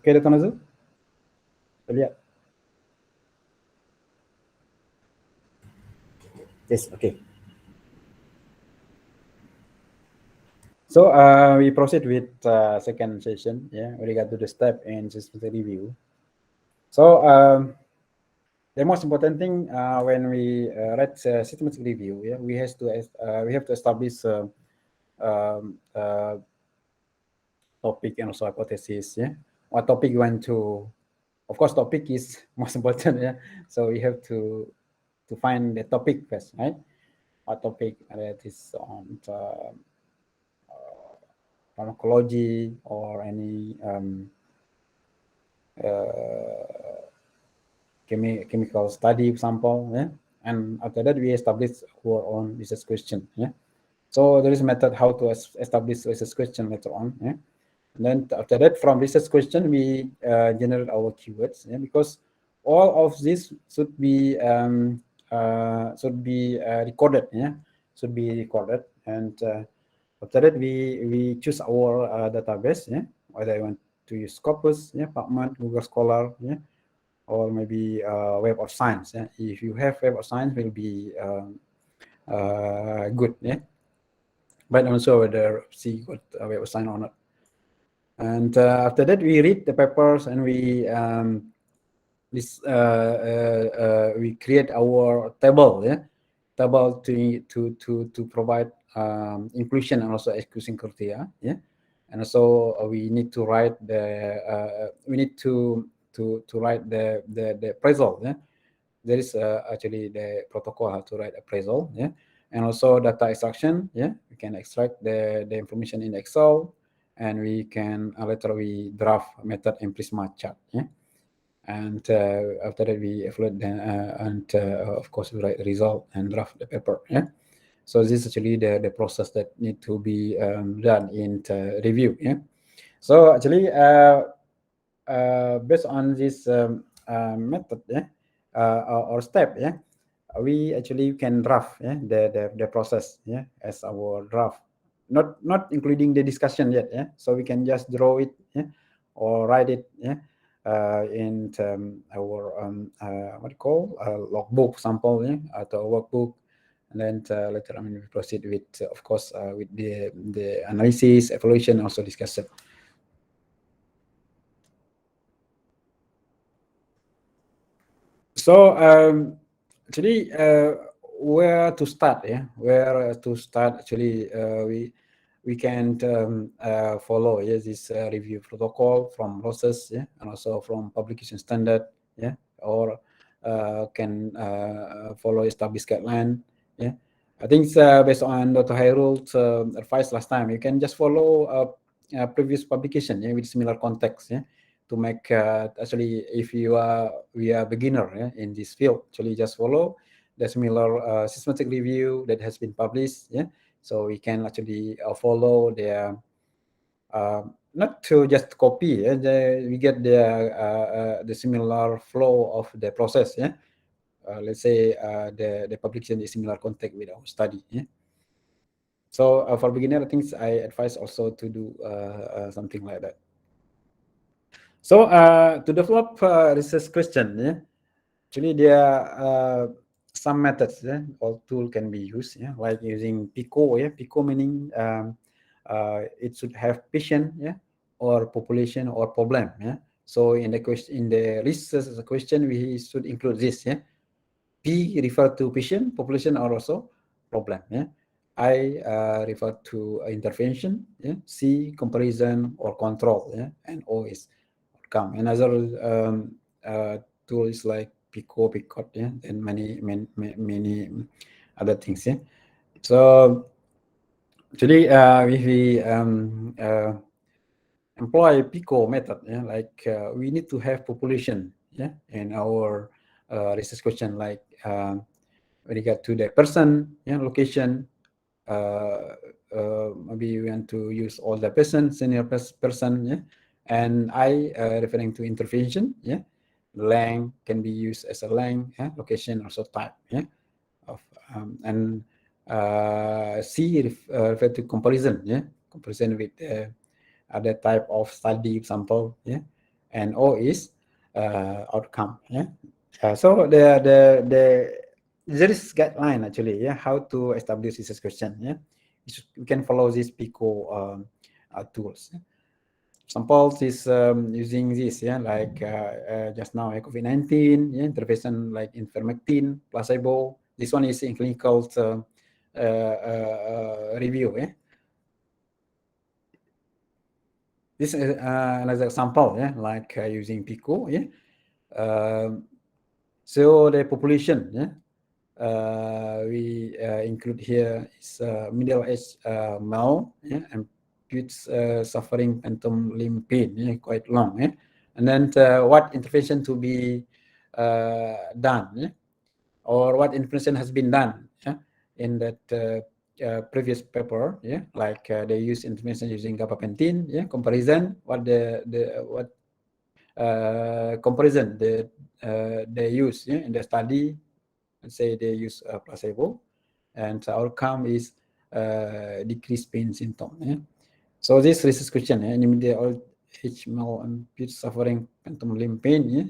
Okay, Dr. Nazul? Lihat. Yes, okay. So we proceed with second session, yeah, with regard to the step in systematic review. So the most important thing when we write systematic review, yeah, we have to establish topic and also hypothesis, yeah. What topic you want to, of course, topic is most important, yeah. So we have to find the topic first, right? What topic that is on pharmacology or any chemical study example, yeah. And after that, we establish our own research question, yeah. So there is a method how to establish research question later on, yeah. And then after that, from research question, we generate our keywords, yeah, because all of this should be recorded, yeah, should be recorded. And after that, we choose our database, yeah, whether I want to use Scopus, yeah, PubMed, Google Scholar, yeah, or maybe Web of Science. Yeah? If you have Web of Science, will be good. Yeah, but also whether see what Web of Science or not. And after that, we read the papers and we create our table. Yeah, table to provide inclusion and also exclusion criteria. Yeah, and also we need to write the write the appraisal. Yeah, there is actually the protocol how to write appraisal. Yeah, and also data extraction. Yeah, we can extract the information in Excel, and we can later we draft method in Prisma chart. Yeah, and after that we evaluate and of course we write the result and draft the paper. Yeah, so this is actually the process that need to be done in the review. Yeah, so actually based on this method, yeah, or step, yeah, we actually can draft, yeah, the process, yeah, as our draft, not including the discussion yet, yeah. So we can just draw it, yeah, or write it, yeah, in our what you call logbook sample, yeah, atau workbook, and then later on we proceed with, of course, with the analysis, evaluation, and also discussion. So actually, where to start? Yeah, where to start? Actually, we can follow, yeah, this review protocol from process, yeah, and also from publication standard, yeah, or can follow established guideline. Yeah, I think based on Dr. Hairul's advice last time, you can just follow previous publication, yeah, with similar context, yeah, to make actually if we are beginner, yeah, in this field, actually just follow the similar systematic review that has been published. Yeah, so we can actually follow their not to just copy. We get the similar flow of the process. Yeah, let's say the publication is similar contact with our study. Yeah. So for beginner, I think I advise also to do something like that. So to develop research question, yeah, actually there are some methods or tool can be used, yeah, like using Pico. Yeah, Pico meaning it should have patient, yeah, or population or problem. Yeah. So in the question, in the research question, we should include this. Yeah, P refer to patient, population, or also problem. Yeah. I refer to intervention. Yeah. C comparison or control. Yeah. And O is outcome. Another tool is like Pico, Picot, yeah, and many other things. Yeah. So actually, if we employ Pico method, yeah, like we need to have population, yeah, in our research question, like with regard to the person, yeah, location. Maybe we want to use all the person, senior person, yeah, and I referring to intervention, yeah. Length can be used as a length, yeah, location also type, yeah, of and C refer to comparison, yeah, comparison with other type of study example, yeah, and O is outcome, yeah. So there is guideline actually, yeah, how to establish this question, yeah. We can follow this Pico tools. Yeah. Samples is using this, yeah, like just now, COVID-19, yeah, intervention like ivermectin, placebo. This one is in clinical review, yeah. This is another example, yeah, like using Pico, yeah. So the population, yeah, we include here is middle-aged male, yeah, and with suffering phantom limb pain, yeah, quite long, yeah. And then what intervention to be done, yeah, or what intervention has been done, yeah, in that previous paper, yeah, like they use intervention using gabapentin, yeah, comparison, what comparison they use, yeah, in the study. Let's say they use placebo, and the outcome is decreased pain symptom. Yeah? So this research question, yeah, in the old age male and suffering phantom limb pain, yeah.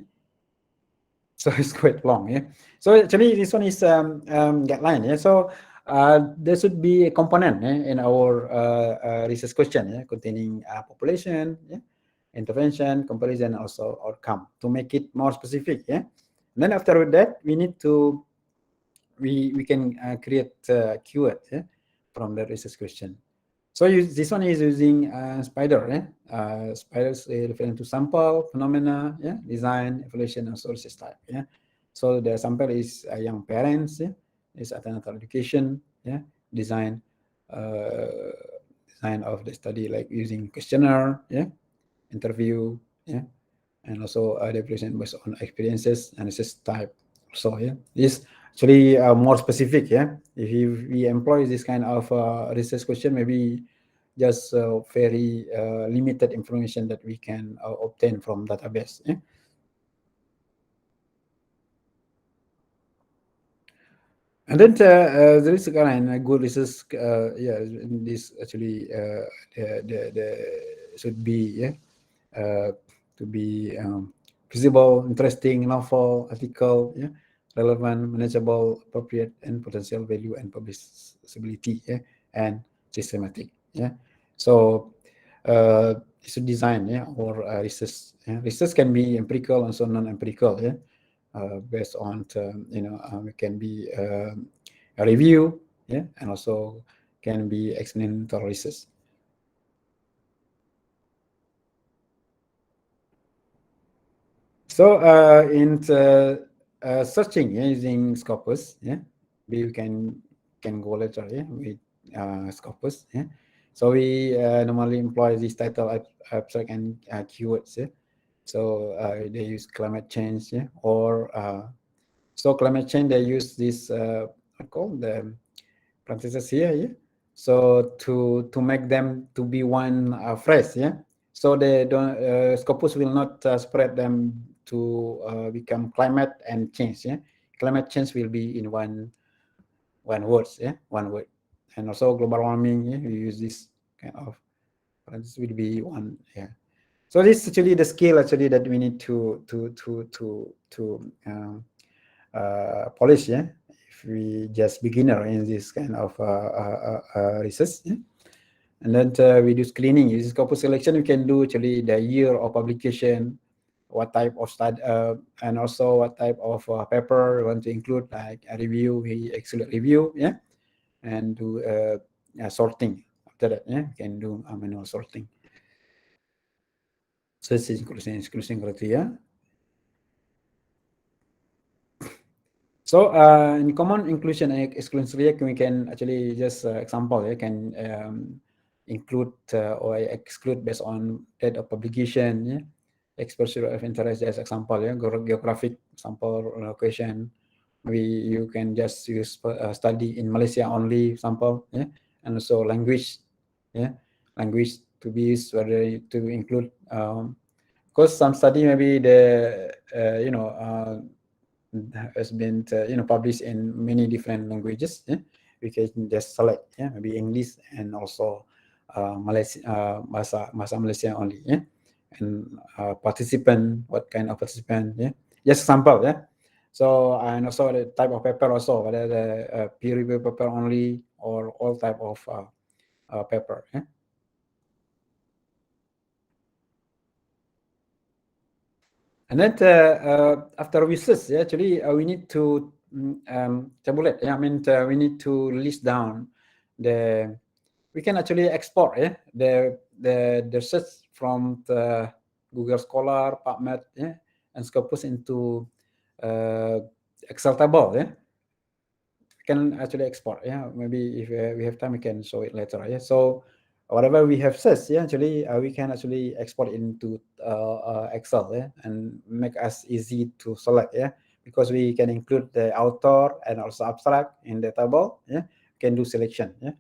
So it's quite long, yeah. So actually this one is guideline, yeah. So there should be a component, yeah, in our research question, yeah, containing population, yeah, intervention, comparison, also outcome, to make it more specific, yeah. And then after that, we need to we can create keyword, yeah, from the research question. So this one is using spider, yeah. Spiders referring to sample, phenomena, yeah, design, evaluation, and sources type, yeah. So the sample is young parents, yeah, is antenatal education, yeah, design, design of the study, like using questionnaire, yeah, interview, yeah, and also the evaluation based on experiences and assess type. So yeah, this actually more specific, yeah. If we employ this kind of research question, maybe just very limited information that we can obtain from database. Yeah? And then there is a kind of good research. Yeah, this actually the should be, yeah, to be visible, interesting, novel, ethical, yeah, relevant, manageable, appropriate, and potential value and publishability, yeah, and systematic, yeah. So it's a design, yeah, or research. Yeah? Research can be empirical and so non-empirical, yeah, based on it can be a review, yeah, and also can be experimental research. So in searching, yeah, using Scopus, yeah, we can go later, yeah, with Scopus, yeah. So we normally employ this title, abstract, and keywords, yeah. So they use climate change, yeah, or So climate change, they use this what called the parentheses here, yeah. So to make them to be one phrase, yeah. So they don't Scopus will not spread them to become climate and change, yeah. Climate change will be in one words, yeah, one word, and also global warming, yeah. We use this kind of parentheses will be one, yeah. So this is actually the skill actually that we need to polish, yeah. If we just beginner in this kind of research, yeah? And then we do screening. This corpus selection we can do actually the year of publication, what type of study, and also what type of paper we want to include, like a review, we exclude review, yeah, and do sorting. After that, yeah, we can do manual sorting. So this is inclusion criteria. So in common inclusion and exclusion criteria, we can actually just example, yeah, can include or exclude based on date of publication, yeah, exposure of interest as example, yeah, geographic sample location. Maybe you can just use study in Malaysia only sample, yeah, and also language, yeah, language to be used whether to include. Because some study maybe the has been published in many different languages, yeah? We can just select, yeah, maybe English and also Malaysia, bahasa Malaysia only, yeah, and participant, what kind of participant, yeah, just sample, yeah. So and also the type of paper also, whether the peer review paper only or all type of paper, yeah. And then after research, actually we need to tabulate. Yeah, I mean we need to list down the. We can actually export, yeah, the research from the Google Scholar, PubMed, yeah, and Scopus into Excel table, yeah. Can actually export, yeah. Maybe if we have time, we can show it later, yeah. So whatever we have said, yeah, actually we can actually export into Excel, yeah, and make us easy to select, yeah, because we can include the author and also abstract in the table, yeah. Can do selection, yeah,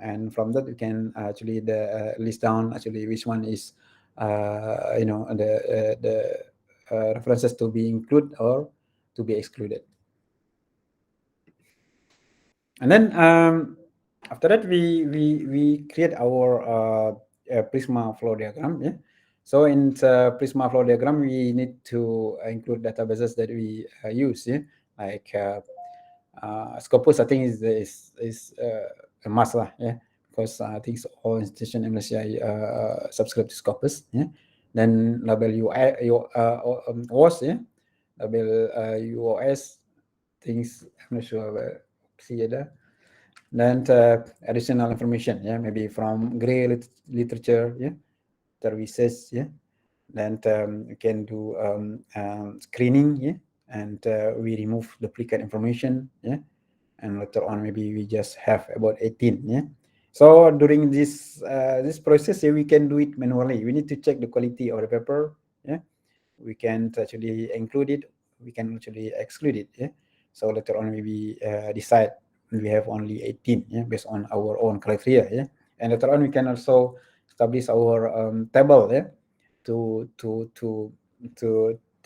and from that we can actually list down actually which one is the references to be included or to be excluded. And then after that, we create our Prisma flow diagram. Yeah. So in Prisma flow diagram, we need to include databases that we use. Yeah, like Scopus. I think is a must lah. Yeah, because I think all institutions in Malaysia subscribe to Scopus. Yeah. Then WOS. Yeah. WOS things. I'm not sure. See ada. Then additional information, yeah, maybe from gray literature, yeah, services, yeah. Then we can do screening, yeah, and we remove duplicate information, yeah, and later on maybe we just have about 18, yeah. So during this process, yeah, we can do it manually. We need to check the quality of the paper, yeah. We can actually include it, we can actually exclude it, yeah. So later on maybe decide we have only 18, yeah, based on our own criteria, yeah. And later on we can also establish our table, yeah, to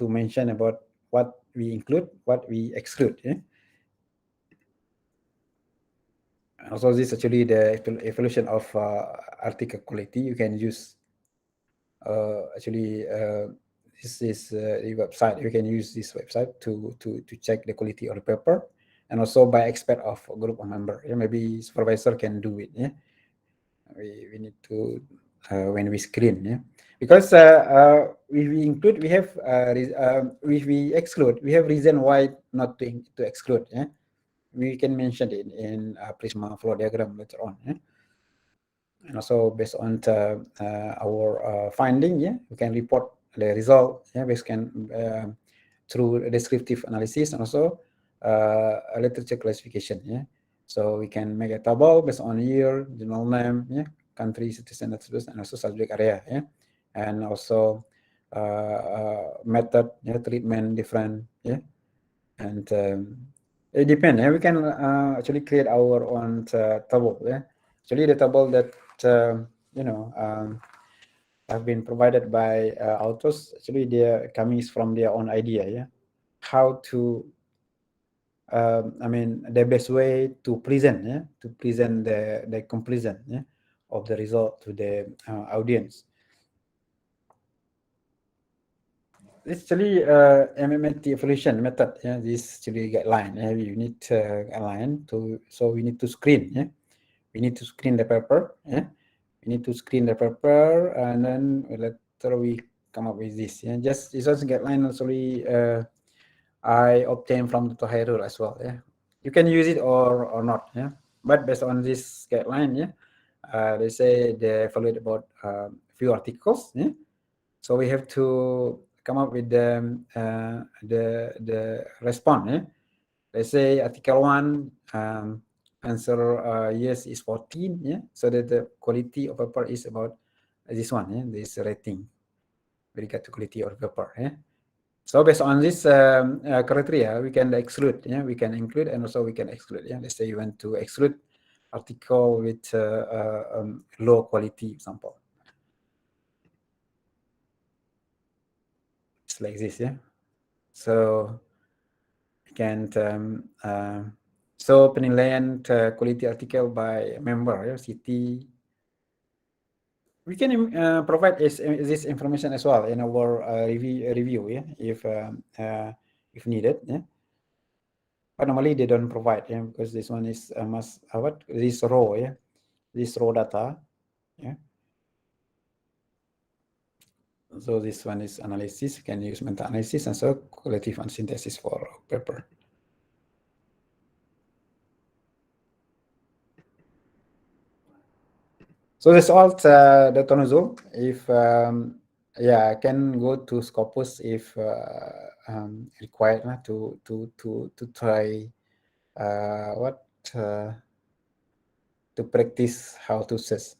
mention about what we include, what we exclude, yeah. Also, this is actually the evaluation of article quality. You can use actually this is the website. You can use this website to check the quality of the paper, and also by expert of a group of member. Yeah, maybe supervisor can do it. Yeah, we need to when we screen. Yeah, because if we include, we have if we exclude, we have reason why not to exclude. Yeah, we can mention it in Prisma flow diagram later on. Yeah? And also based on our finding, yeah, we can report the result, yeah, based through descriptive analysis and also a literature classification, yeah. So we can make a table based on year, journal name, yeah, country, citizen, and also subject area, yeah, and also method, yeah, treatment different, yeah, And it depends. We can actually create our own table. Actually, the table that have been provided by authors. Actually, they're coming from their own idea. How to the best way to present the conclusion of the result to the audience. It's actually MMT evaluation method. This actually guideline. You need guideline so we need to screen. We need to screen the paper. We need to screen the paper, and then later we come up with this. Just this was guideline actually I obtained from the Taher as well. You can use it or not. But based on this guideline, they say they evaluate about few articles. So we have to come up with the response. Let's say article 1 answer yes is 14. So that the quality of paper is about this one. This rating with regard to quality of paper. So based on this criteria, we can exclude. We can include and also we can exclude. Let's say you want to exclude article with low quality example. It's like this. So you can so penilaian quality article by member city. We can provide this information as well in our review if needed. But normally they don't provide because this one is this raw this raw data. So this one is analysis. You can use meta analysis and so qualitative and synthesis for paper. So that's all the Tonozo. If I can go to Scopus if required to try to practice how to search.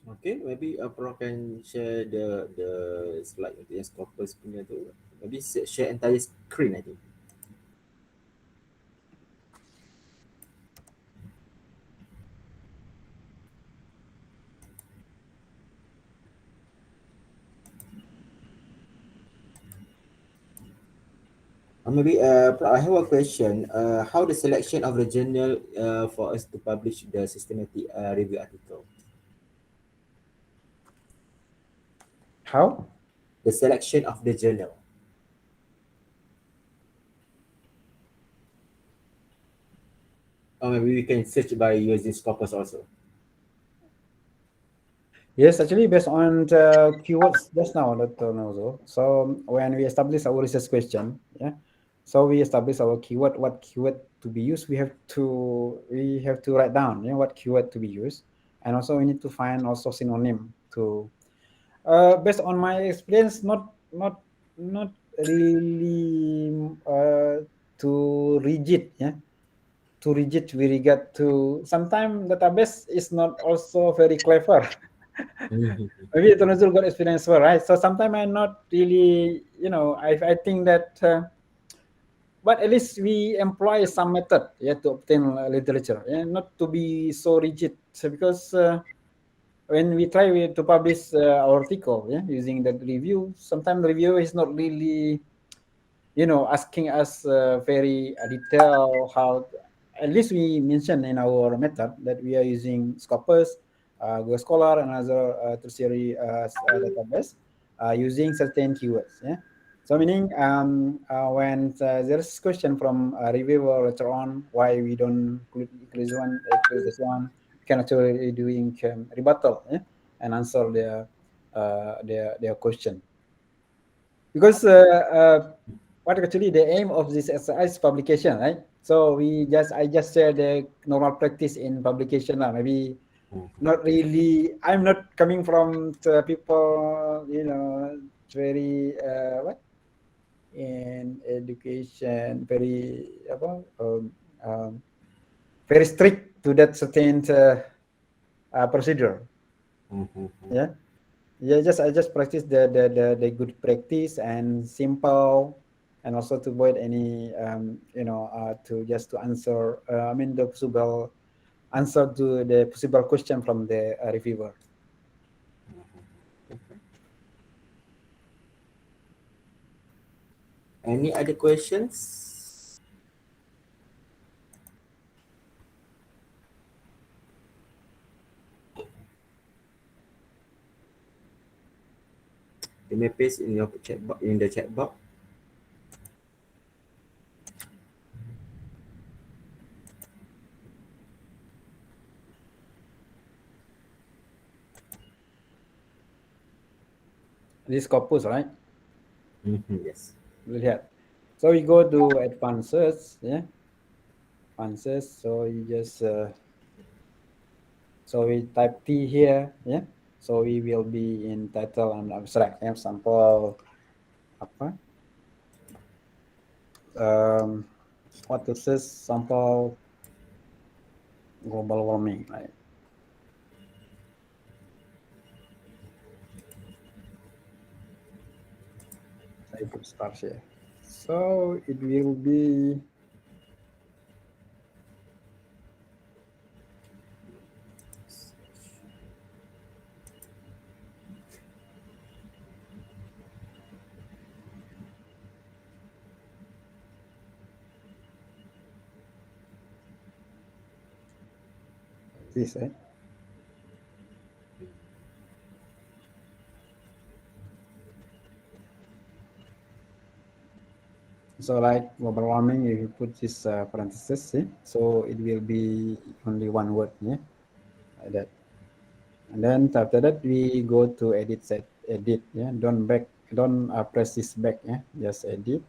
Okay, maybe Prof can share the slide yang Scopus punya tu. Maybe share entire screen, I think. Maybe I have a question. How the selection of the journal for us to publish the systematic review article? How? The selection of the journal. Or maybe we can search by using Scopus also. Yes, actually based on the keywords just now, Tonozo. So when we establish our research question, so we establish our keyword, what keyword to be used. We have to write down what keyword to be used, and also we need to find also synonym to. Based on my experience, not really too rigid. Too rigid with regard to sometimes database is not also very clever. Maybe Tonazul got experience well, right? So sometimes I'm not really, I think that, but at least we employ some method, to obtain literature, not to be so rigid. So because when we try to publish our article, using that review, sometimes the review is not really, asking us very detailed how. At least we mentioned in our method that we are using Scopus, Google Scholar, and other tertiary database using certain keywords. So meaning when there's question from a reviewer later on why we don't include this one, we can actually doing rebuttal and answer their question. Because what actually the aim of this exercise publication, right? So I just share the normal practice in publication now. Maybe not really. I'm not coming from people, very in education, very very strict to that certain procedure. Yeah. Yeah, I just practice the good practice and simple, and also to avoid any to answer. The possible answer to the possible question from the reviewer. Any other questions? You may paste in your chat box, in the chat box. This corpus, right? Yes. Lihat. So we go to advances, yeah. Advances. So you just so we type T here, yeah. So we will be in title and abstract. Yeah. Sample apa? What to say? Sample global warming, right? I put start here. So it will be this, eh? So like global warming, if you put this parenthesis, see? So it will be only one word, yeah, like that. And then after that, we go to edit set, edit, yeah. Don't press this back, yeah. Just edit.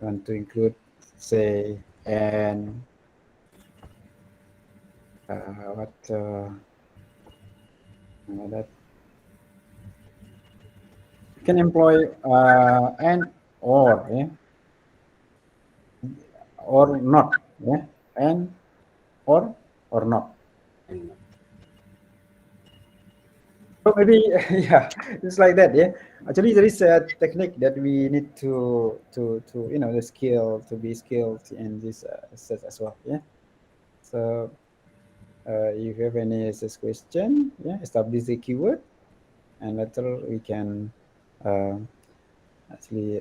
Want to include, say, and that you can employ and or, yeah, or not, yeah, and or not. And So maybe yeah, it's like that. Yeah, actually there is a technique that we need to the skill to be skilled in this set as well. Yeah. So if you have any such question, yeah, establish the keyword, and later we can uh, actually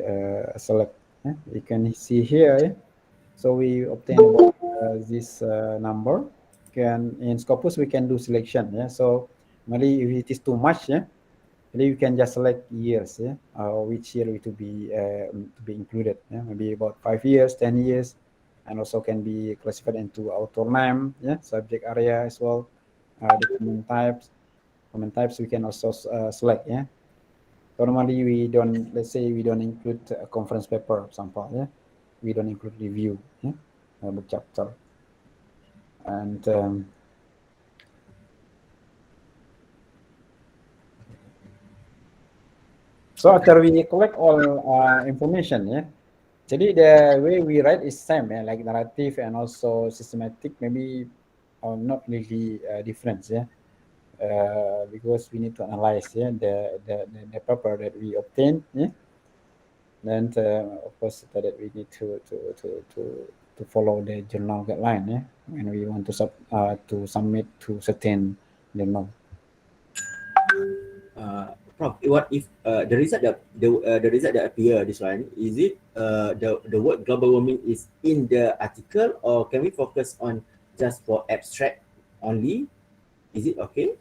select. Yeah? You can see here. Yeah? So we obtain about this number. Can in Scopus we can do selection. Yeah. So maybe if it is too much, yeah. Maybe you can just select years, yeah, which year to be included. Yeah, maybe about 5 years, 10 years, and also can be classified into author name, yeah, subject area as well, document types. Document types we can also select, yeah. Normally we don't, let's say we don't include a conference paper, for example, yeah. We don't include review, yeah, book chapter, and so after we collect all information, yeah. Jadi the way we write is same, yeah, like narrative and also systematic, maybe not really different, yeah, because we need to analyze, yeah, the paper that we obtain, yeah. Then of course that we need to follow the journal guideline, yeah, when we want to submit to certain journal. Prof, what if the result the result that appear this one, is it the word global warming is in the article, or can we focus on just for abstract only? Is it okay?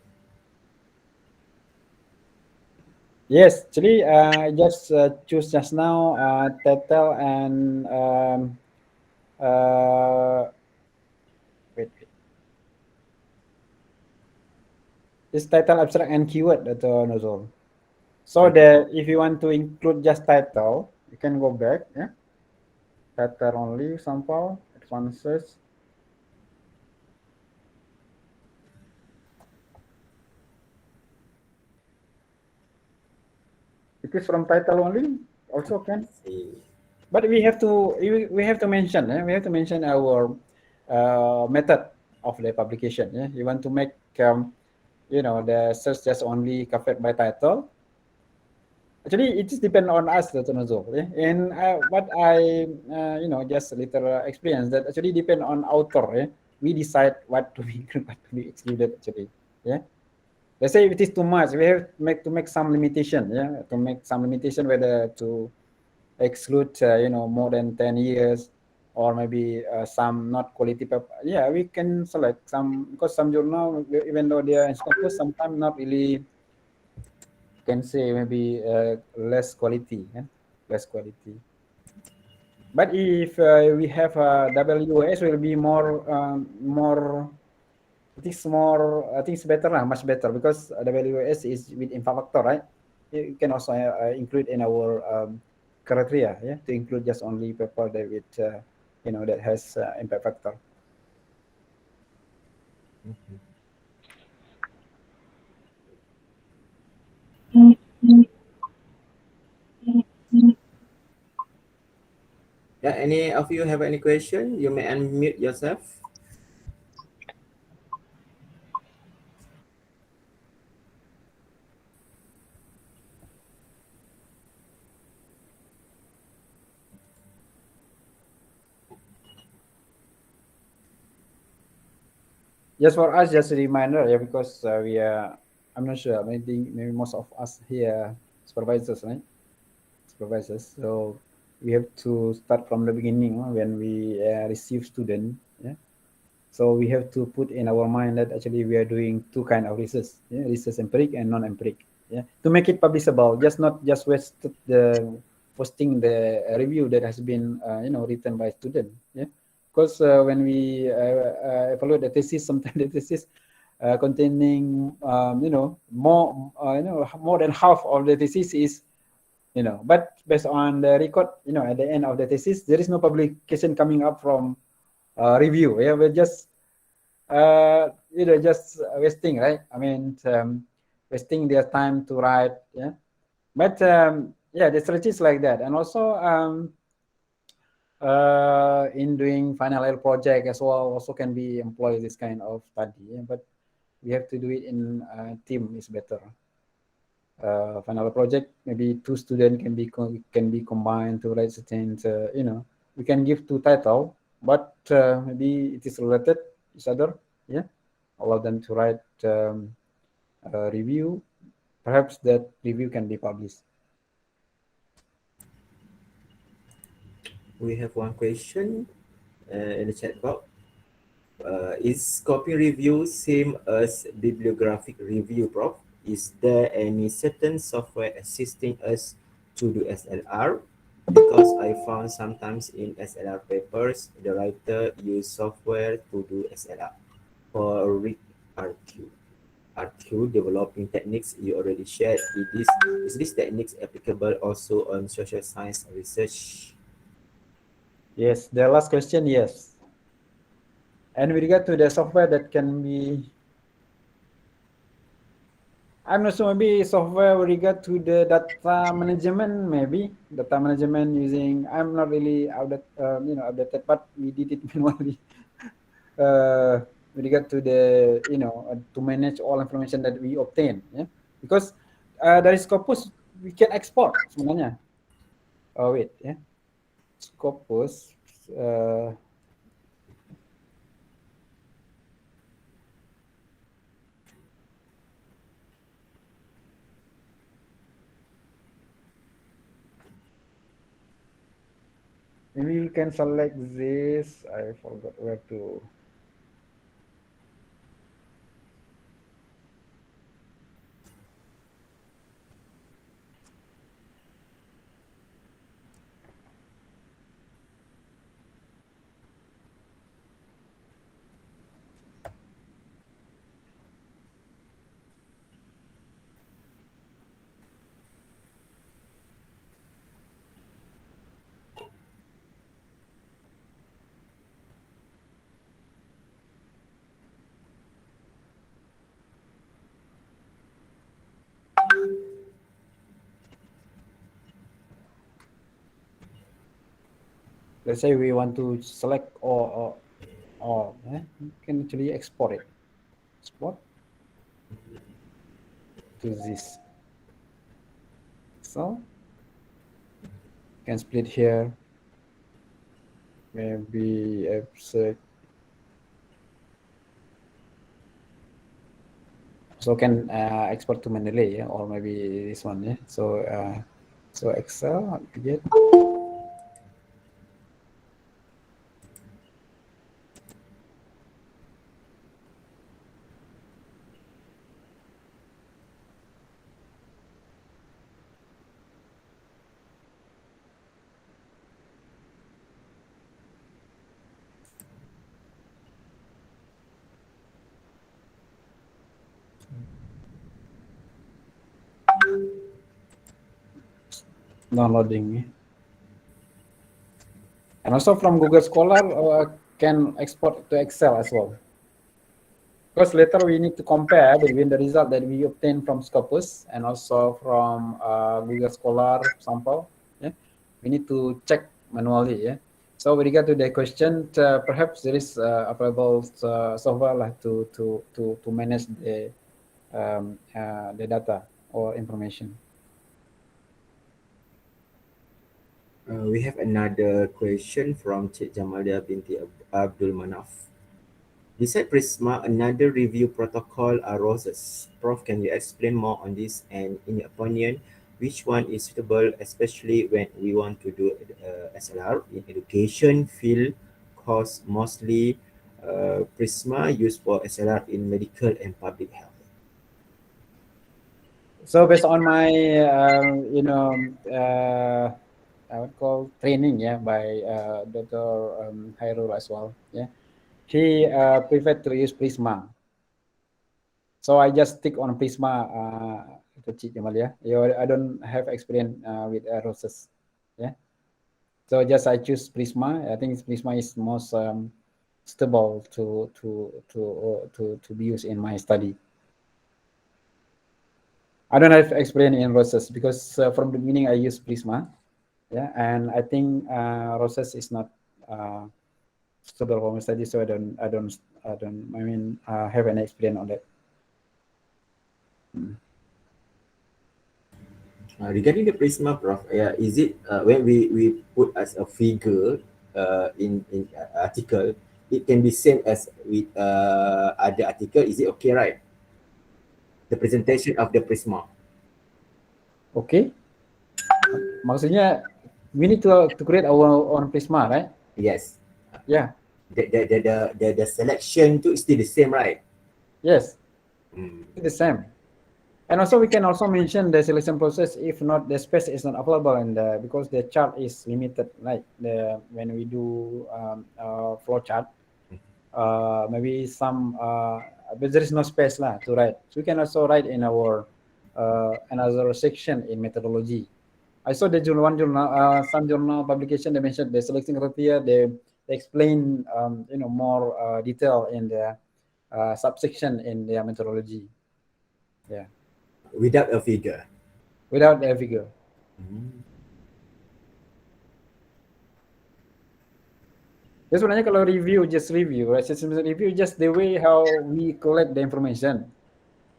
Yes, actually, I just choose just now title and wait. This title, abstract, and keyword atau Nuzul. So if you want to include just title, you can go back, yeah. Title only, sample, advances. It is from title only, also can. But we have to mention, yeah? We have to mention our method of the publication. Yeah, you want to make the search just only covered by title. Actually, it just depends on us, Dr. Nuzul. Yeah? And what I, just a little experience that actually depend on author. Yeah? We decide what to be what to be excluded actually. Yeah. Let's say if it is too much, we have to make some limitation. Yeah, to make some limitation whether to exclude more than 10 years or maybe some not quality paper. Yeah, we can select some because some journal, even though they are in Scopus, sometimes not really, can say maybe less quality, yeah? Less quality. But if we have WS, will be more. I think it's better lah, much better because WS is with impact factor, right? You can also include in our criteria, yeah, to include just only paper that with that has impact factor. Yeah, any of you have any question? You may unmute yourself. Just for us, just a reminder, yeah, because we are, I'm not sure, maybe most of us here supervisors, right? Supervisors. So we have to start from the beginning when we receive student. Yeah. So we have to put in our mind that actually we are doing two kind of research, yeah? Research empiric and non-empiric. Yeah. To make it publishable, not just waste the posting the review that has been written by student. Yeah. Because when we evaluate the thesis, sometimes the thesis containing more than half of the thesis is but based on the record, at the end of the thesis, there is no publication coming up from review. Yeah, we're just just wasting, right? I mean, wasting their time to write. Yeah, but yeah, the strategy is like that, and also in doing final year project as well, also can be employ this kind of study. Yeah? But we have to do it in team is better. Final project, maybe two students can be combined to write certain. We can give two title, but maybe it is related each other. Yeah, allow them to write a review. Perhaps that review can be published. We have one question in the chat box. Is copy review same as bibliographic review, Prof? Is there any certain software assisting us to do SLR? Because I found sometimes in SLR papers, the writer use software to do SLR. For read RQ developing techniques you already shared. Is this techniques applicable also on social science research? Yes, the last question, yes. And with regard to the software that can be, I'm not sure, maybe software with regard to the data management, maybe data management using, I'm not really updated, but we did it manually. With regard to the, to manage all information that we obtain, yeah, because dari Scopus we can export sebenarnya. Oh wait, yeah, Scopus. Maybe we can select this. I forgot where to. Let's say we want to select all, you can actually export it. Export. to this. So can split here, maybe abstract. So can export to Mendeley, yeah, or maybe this one, yeah. So Excel get. Downloading, and also from Google Scholar can export to Excel as well. Because later we need to compare between the result that we obtain from Scopus and also from Google Scholar sample. Yeah, we need to check manually. Yeah. So with regard to the question, perhaps there is available software like to manage the data or information. We have another question from Cik Jamalia binti Abdul Manaf. Beside Prisma, another review protocol are ROSES. Prof, can you explain more on this? And in your opinion, which one is suitable, especially when we want to do SLR in education field? Cause mostly Prisma used for SLR in medical and public health. So based on my I would call training, yeah, by Dr. Hairul as well, yeah. He preferred to use Prisma. So I just stick on Prisma to Cik Jamal, yeah. I don't have experience with ROSES, yeah. So just I choose Prisma. I think Prisma is most stable to be used in my study. I don't have experience in ROSES because from the beginning I use Prisma, yeah, and I think ROSES is not suitable for my study, so I don't have any experience on that. Regarding the Prisma, Prof, is it when we put as a figure in article, it can be same as with other article. Is it okay, right? The presentation of the Prisma. Okay, maksudnya we need to create our own Prisma, right? Yes. Yeah. The selection too is still the same, right? Yes. Mm. The same. And also we can also mention the selection process if not the space is not available and because the chart is limited, like when we do flow chart, maybe some but there is no space lah to write. So we can also write in our another section in methodology. I saw the some journal publication they mentioned the selection criteria. They explain more detail in the subsection in their methodology. Yeah. Without a figure. Without a figure. Jadi sebenarnya kalau review, right? System review just the way how we collect the information.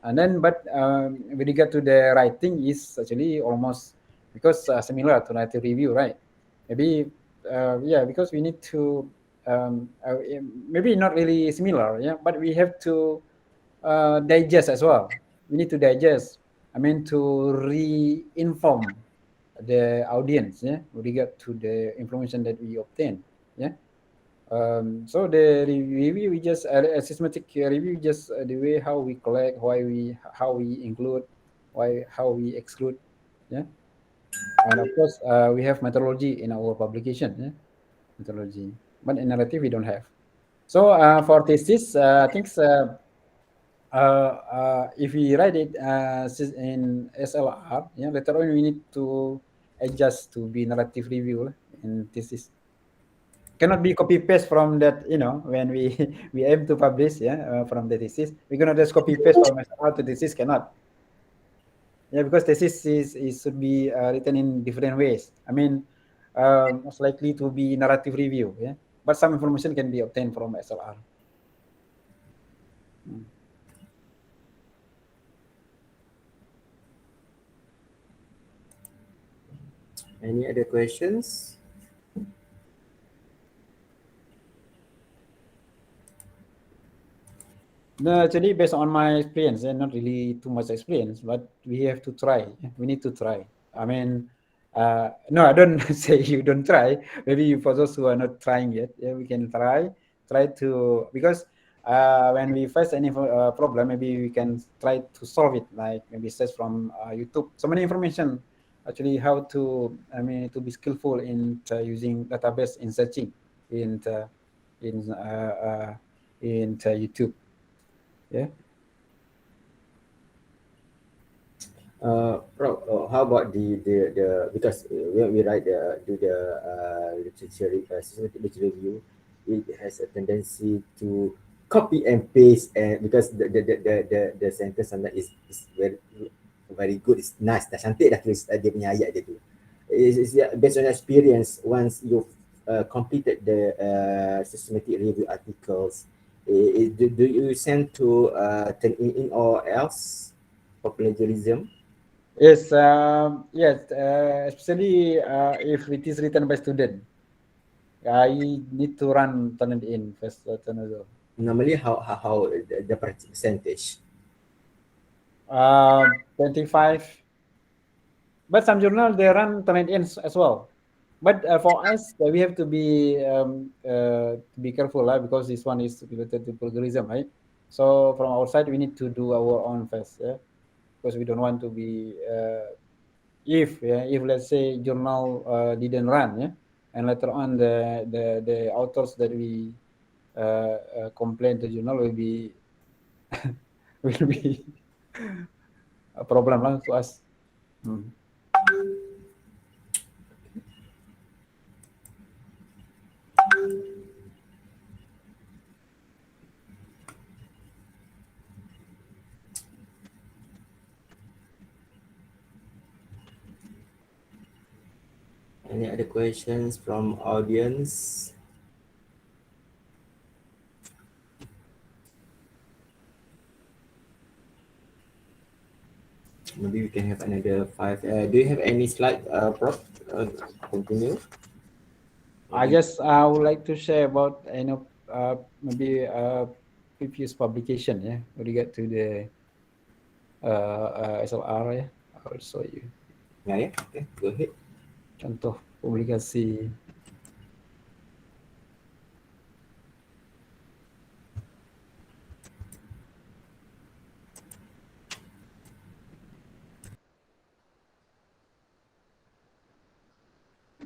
And then, but with regard to the writing is actually almost because similar to narrative review, right? Maybe, yeah, because we need to maybe not really similar, yeah, but we have to digest as well. We need to digest. I mean, to re-inform the audience, yeah, with regard to the information that we obtain, yeah. So the review we just a systematic review just the way how we collect, how we include, how we exclude, yeah. And of course we have methodology in our publication, yeah, methodology. But in narrative we don't have. So for thesis, I think if we write it in SLR, yeah, later on we need to adjust to be narrative review in thesis. Cannot be copy paste from that, when we we aim to publish, yeah, from the thesis. We cannot just copy paste from SLR to thesis, cannot. Yeah, because thesis should be written in different ways. I mean, most likely to be narrative review, yeah. But some information can be obtained from SLR. Any other questions? No, actually, based on my experience, and not really too much experience, but we have to try. We need to try. I mean, no, I don't say you don't try. Maybe for those who are not trying yet, yeah, we can try to, because when we face any problem, maybe we can try to solve it. Like maybe search from YouTube. So many information, actually, how to, I mean, to be skillful in using database in searching in in uh, YouTube. Yeah. Prof, how about the because when we write the literature systematic literature review, it has a tendency to copy and paste, and because the sentence sometimes is very good, it's nice, dah cantik dah tulis dia punya ayat dia tu. Is based on experience, once you've completed the systematic review articles, do you send to turn in or else for plagiarism? Yes, yes, especially if it is written by student, I need to run turn it in first. Normally, how the percentage? 25. But some journal they run turn it in as well. But for us, we have to be careful, because this one is related to plagiarism, right? So from our side, we need to do our own first, yeah, because we don't want to be if let's say journal didn't run, yeah, and later on the authors that we complain to journal will be will be a problem lah to us. Any other questions from audience? Maybe we can have another 5. Do you have any slide, Prof? Continue. I would like to share about maybe previous publication, yeah, with regard to the SLR, yeah. I will show you Yeah. Okay, go ahead. contoh publikasi.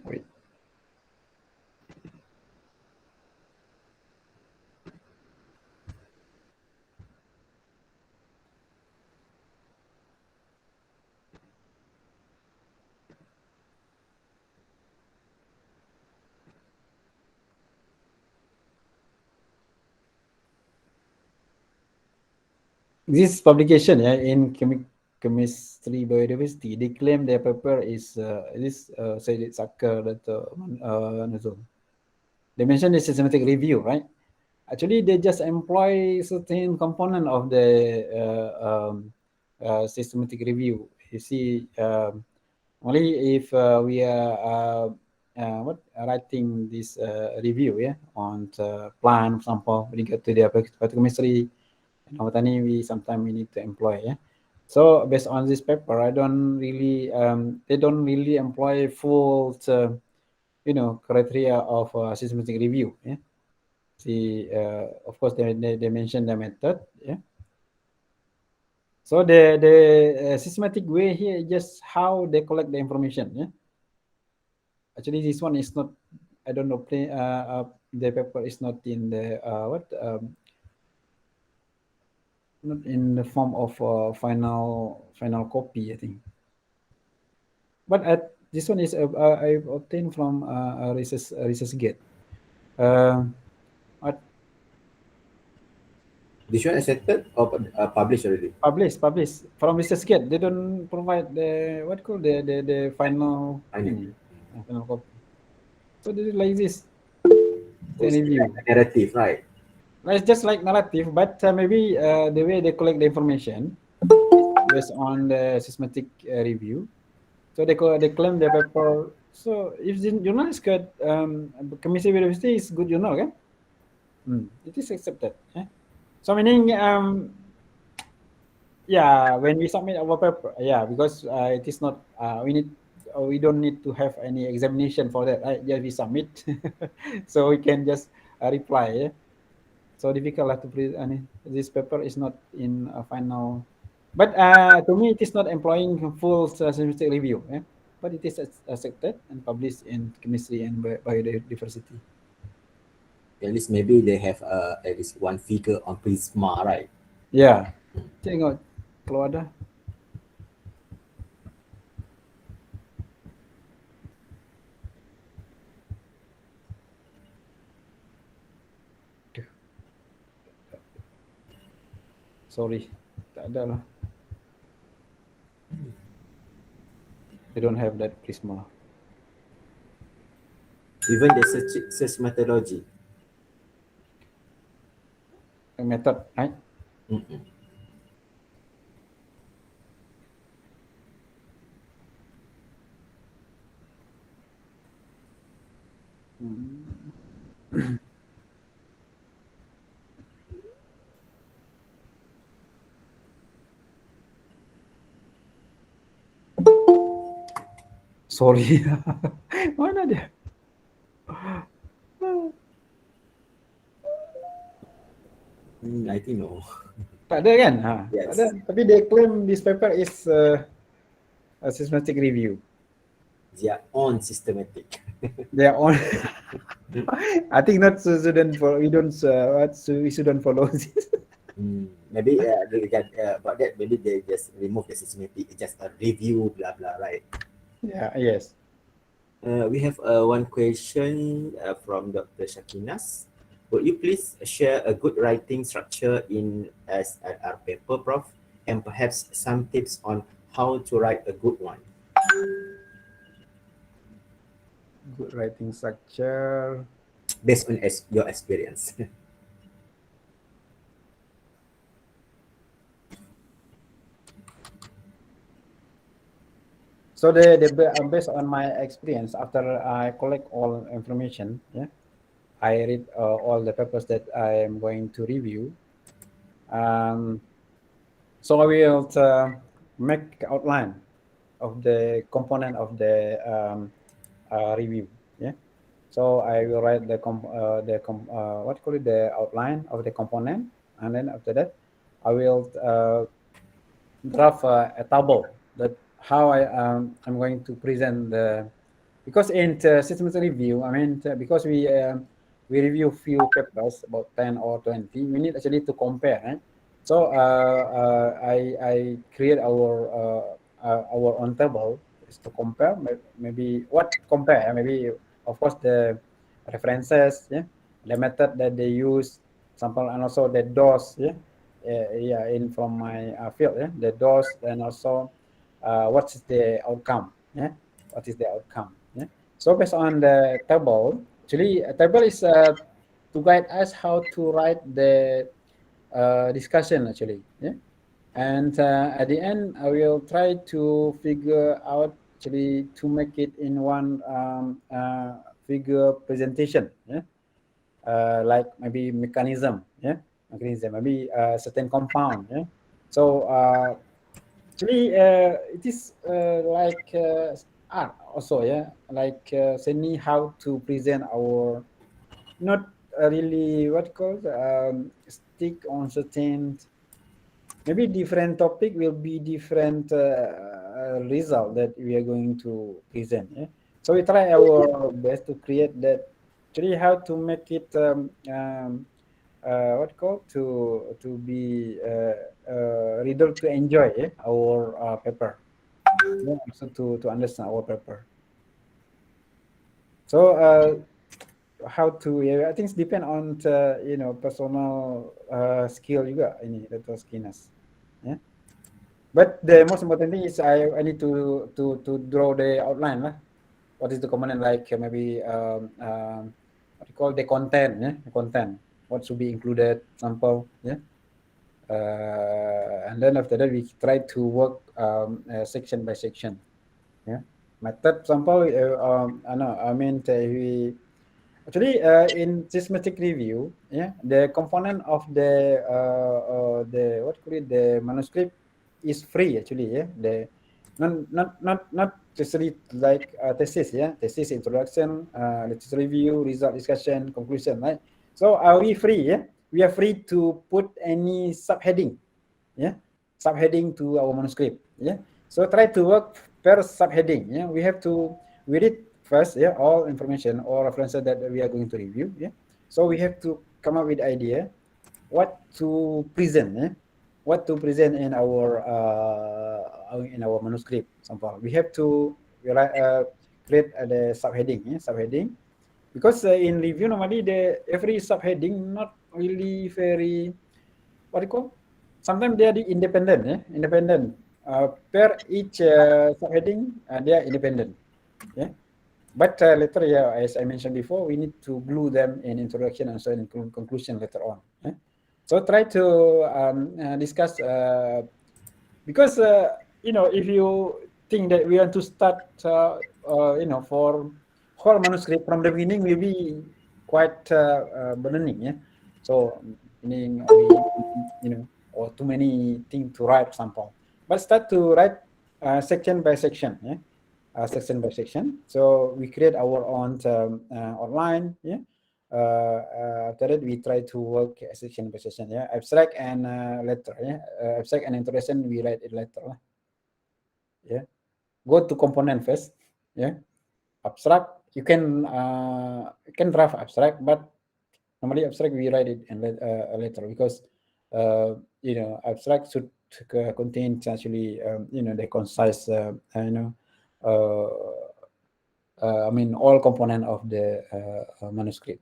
Wait. This publication, yeah, in chemistry biodiversity, they claim their paper is this said it's that they mentioned the systematic review, right? Actually, they just employ certain component of the systematic review. You see, only if we are writing this review, yeah, on plant sample regard to the chemistry and botany, we need to employ, yeah. So based on this paper, I don't really they don't really employ full criteria of systematic review, yeah. See, of course, they mention the method, yeah. So the systematic way here is just how they collect the information, yeah. Actually, this one is not, I don't know, the paper is not in the not in the form of final copy, I think. But this one is I obtained from a research gate. What This one accepted or published already? published from research gate. They don't provide the what called the final final copy. So this is like this. The review. Like narrative, right? It's just like narrative, but maybe the way they collect the information based on the systematic review. So they claim the paper So if the journal is good, chemistry biodiversity is good journal, kan? It is accepted. So meaning, yeah, when we submit our paper, yeah, because it is not, we don't need to have any examination for that, right? Just we submit, so we can just reply. Yeah? So difficult lah to present. I mean, this paper is not in a final, but to me it is not employing full systematic review. But it is accepted and published in chemistry and biodiversity. At least maybe they have at least one figure on Prisma, right? Yeah, tengok kalau ada. Sorry, tak ada lah. They don't have that Prisma. Even the search methodology. Method, right? Sorry, mana dia? I think no. Tak ada kan? Yes. Tak ada. Tapi they claim this paper is a systematic review. Their own systematic. They are on. I think not shouldn't follow. We don't. We shouldn't follow this. Maybe about that, maybe they just remove the systematic. It's just a review, blah blah, right? Yeah. Yes. We have one question from Dr. Shakinas. Would you please share a good writing structure in our paper, Prof, and perhaps some tips on how to write a good one? Good writing structure. Based on your experience. So based on my experience, after I collect all information, I read all the papers that I am going to review. So I will make outline of the component of the review. So I will write the outline of the component, and then after that, I will draft a table that how I'm going to present the, because in systematic review, I mean, because we review few papers, about 10 or 20, we need actually to compare. So I create our own table is to compare, maybe what compare, maybe of course the references, the method that they use, sample, and also the dose, in from my field, the dose, and also what is the outcome, what is the outcome. So based on the table, actually a table is to guide us how to write the discussion actually, and at the end I will try to figure out actually to make it in one figure presentation, like maybe mechanism, maybe certain compound, so actually it is like art also, like saying how to present our, not really what called stick on certain, maybe different topic will be different result that we are going to present. So we try our best to create that, actually how to make it what called to be reader to enjoy our paper, also to understand our paper. So how to, I think it's depend on personal skill juga ini, atau skills. But the most important thing is I need to draw the outline lah. What is the component, like maybe what you call the content, the content, what should be included, sample, and then after that we try to work section by section, method example, I mean, we actually in systematic review, the component of the what call it, the manuscript is free actually, the not necessarily like thesis, thesis, introduction, literature review, result discussion, conclusion, right? So are we free? We are free to put any subheading, subheading to our manuscript, So try to work per subheading, we have to read it first, all information or references that we are going to review, So we have to come up with idea what to present, what to present in our manuscript. Example, we have to create the subheading, because in review normally the every subheading not really very, what do you call? Sometimes they are independent, independent. Per each subheading, they are independent, But later, as I mentioned before, we need to glue them in introduction and so in conclusion later on. So try to discuss, because if you think that we want to start, for whole manuscript from the beginning, will be quite burdening, So meaning or too many things to write, example. But start to write section by section, section by section. So we create our own outline, after that we try to work section by section, abstract and letter, abstract and introduction we write it later, go to component first, abstract you can draft abstract, but normally abstract we write it in later, because abstract should contain actually the concise I mean all component of the manuscript.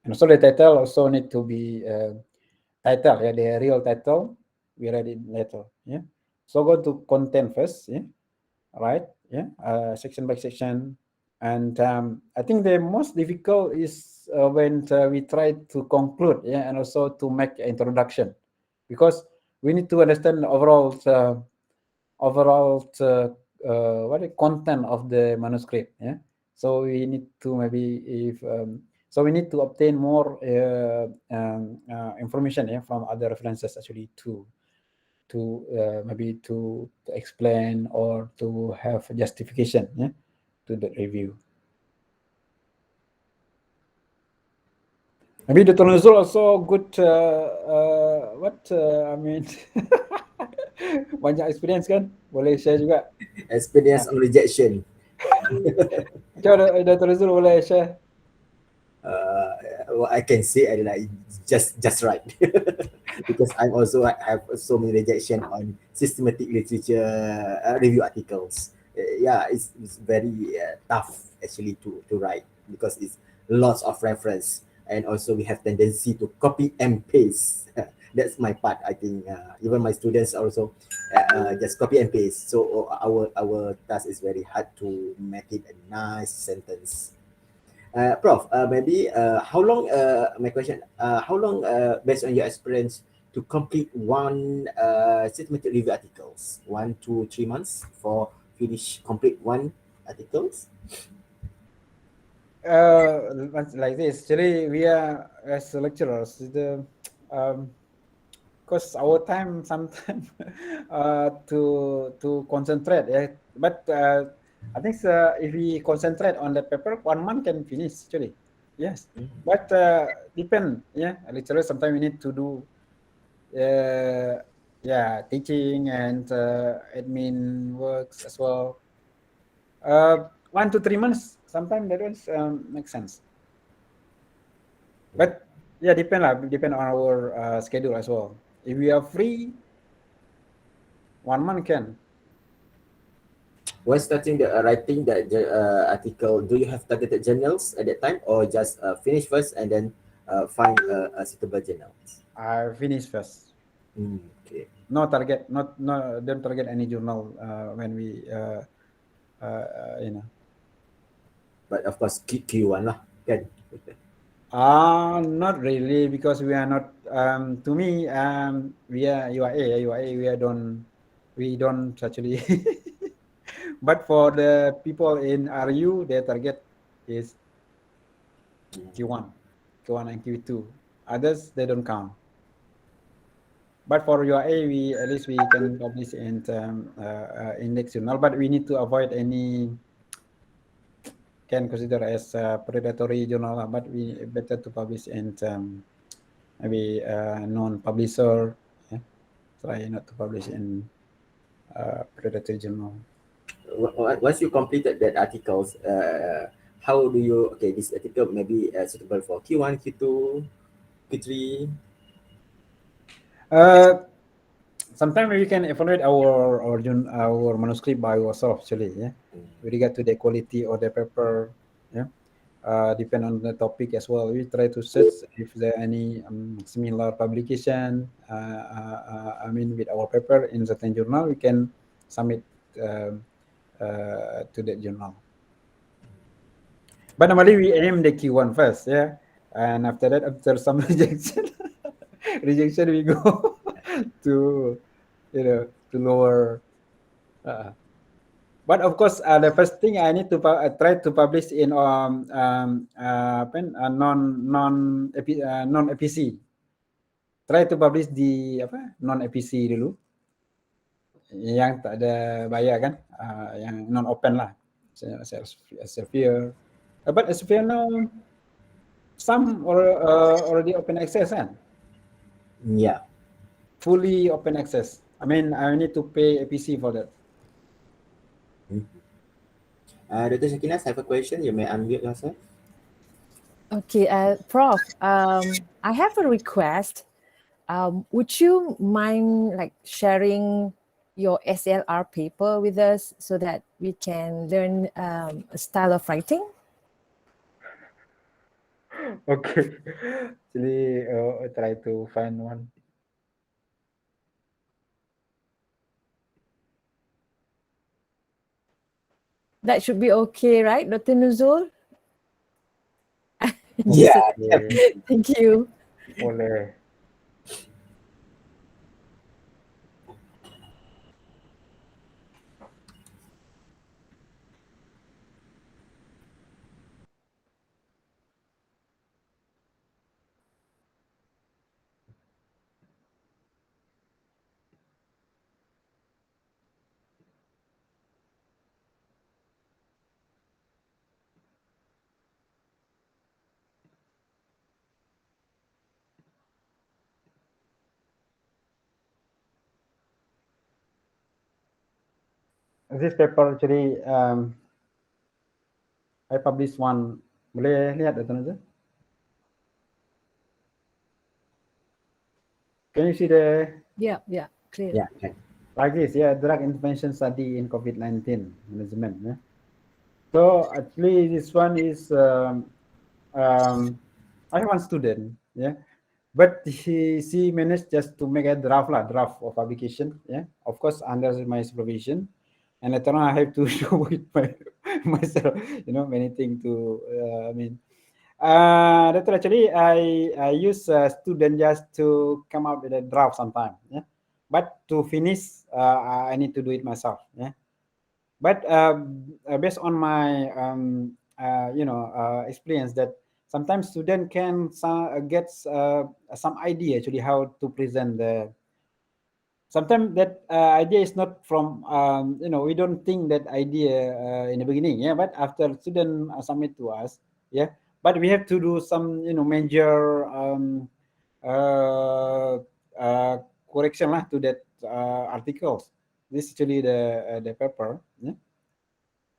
And also the title also need to be title, the real title we write it later, So go to content first, right, section by section. And I think the most difficult is when we try to conclude, and also to make an introduction, because we need to understand the overall what the content of the manuscript, So we need to maybe so we need to obtain more information, from other references actually to maybe to explain or to have justification, to the review. Maybe the Nuzul also good. I mean, banyak experience kan? Boleh share juga. Experience on rejection. Macam Dr. Nuzul boleh share? What I can say, like just right, because I also have so many rejection on systematic literature review articles. It's very tough actually to write, because it's lots of reference, and also we have tendency to copy and paste. That's my part. I think even my students also just copy and paste. So our task is very hard to make it a nice sentence. Prof, maybe how long, my question, how long, based on your experience, to complete one systematic review articles? 1 to 3 months for complete one articles? Like this. Actually, we are as lecturers, because our time sometimes to concentrate, but I think if we concentrate on the paper, 1 month can finish actually. Yes, but depend. Lecturers sometimes we need to do teaching and admin works as well. 1 to 3 months sometimes that ones makes sense. But depend on our schedule as well. If we are free, 1 month can. When starting the writing that article, do you have targeted journals at that time, or just finish first and then find a suitable journal? I finish first. Okay. No target, don't target any journal when we But of course, Q1 lah, kan? Not really, because we are not. To me, we are UIA. We don't actually But for the people in RU, their target is Q1 and Q2. Others, they don't count. But for your A, at least we can publish in index journal, but we need to avoid any can consider as predatory journal, but we better to publish in maybe non-publisher. Yeah? Try not to publish in predatory journal. Once you completed that articles, how do you, okay, this article may be suitable for Q1, Q2, Q3? Sometimes we can evaluate our manuscript by ourselves actually, yeah, with regard to the quality of the paper, yeah. Depend on the topic as well. We try to search if there are any similar publication. I mean, with our paper in certain journal, we can submit to that journal. But normally we aim the Q1 first, yeah, and after that, after some rejection, we go to to lower. But of course, the first thing I need to try to publish in non APC. Try to publish di non APC dulu, yang tak ada bayar kan, yang non open lah, Elsevier. But Elsevier now some already open access kan? Yeah. Fully open access. I mean, I need to pay APC for that. Dr. Shakinas, I have a question. You may unmute yourself. Okay, Prof, I have a request. Would you mind like sharing your SLR paper with us so that we can learn a style of writing? Okay, actually, I try to find one. That should be okay, right, Dr. Nuzul? Yeah. Thank you. Boleh. This paper actually, I published one. Boleh lihat Dr. Nuzul? Can you see the? Yeah, clear. Yeah. Okay. Like this, yeah, drug intervention study in COVID-19 management. Yeah? So actually, this one is I have one student, yeah, but she managed just to make a draft of publication, yeah, of course under my supervision, and later on I have to do it myself, many things to that actually I use a student just to come out with a draft sometime, yeah, but to finish I need to do it myself, yeah. But based on my experience, that sometimes student can get some idea actually how to present the. Sometimes that idea is not from we don't think that idea in the beginning, yeah. But after student submit to us, yeah. But we have to do some major correction lah to that articles. This is actually the paper, yeah,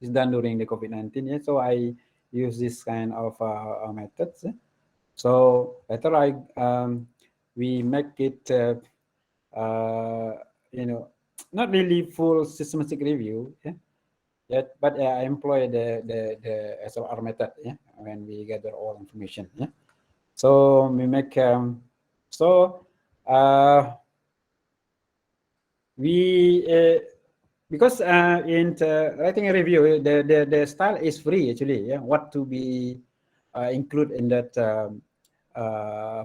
is done during the COVID-19. Yeah, so I use this kind of methods. Yeah? So later we make it not really full systematic review. Yeah. Yet, but I employ the SLR method. Yeah, when we gather all information. Yeah. So we make because in writing a review, the style is free actually. Yeah, what to be included in that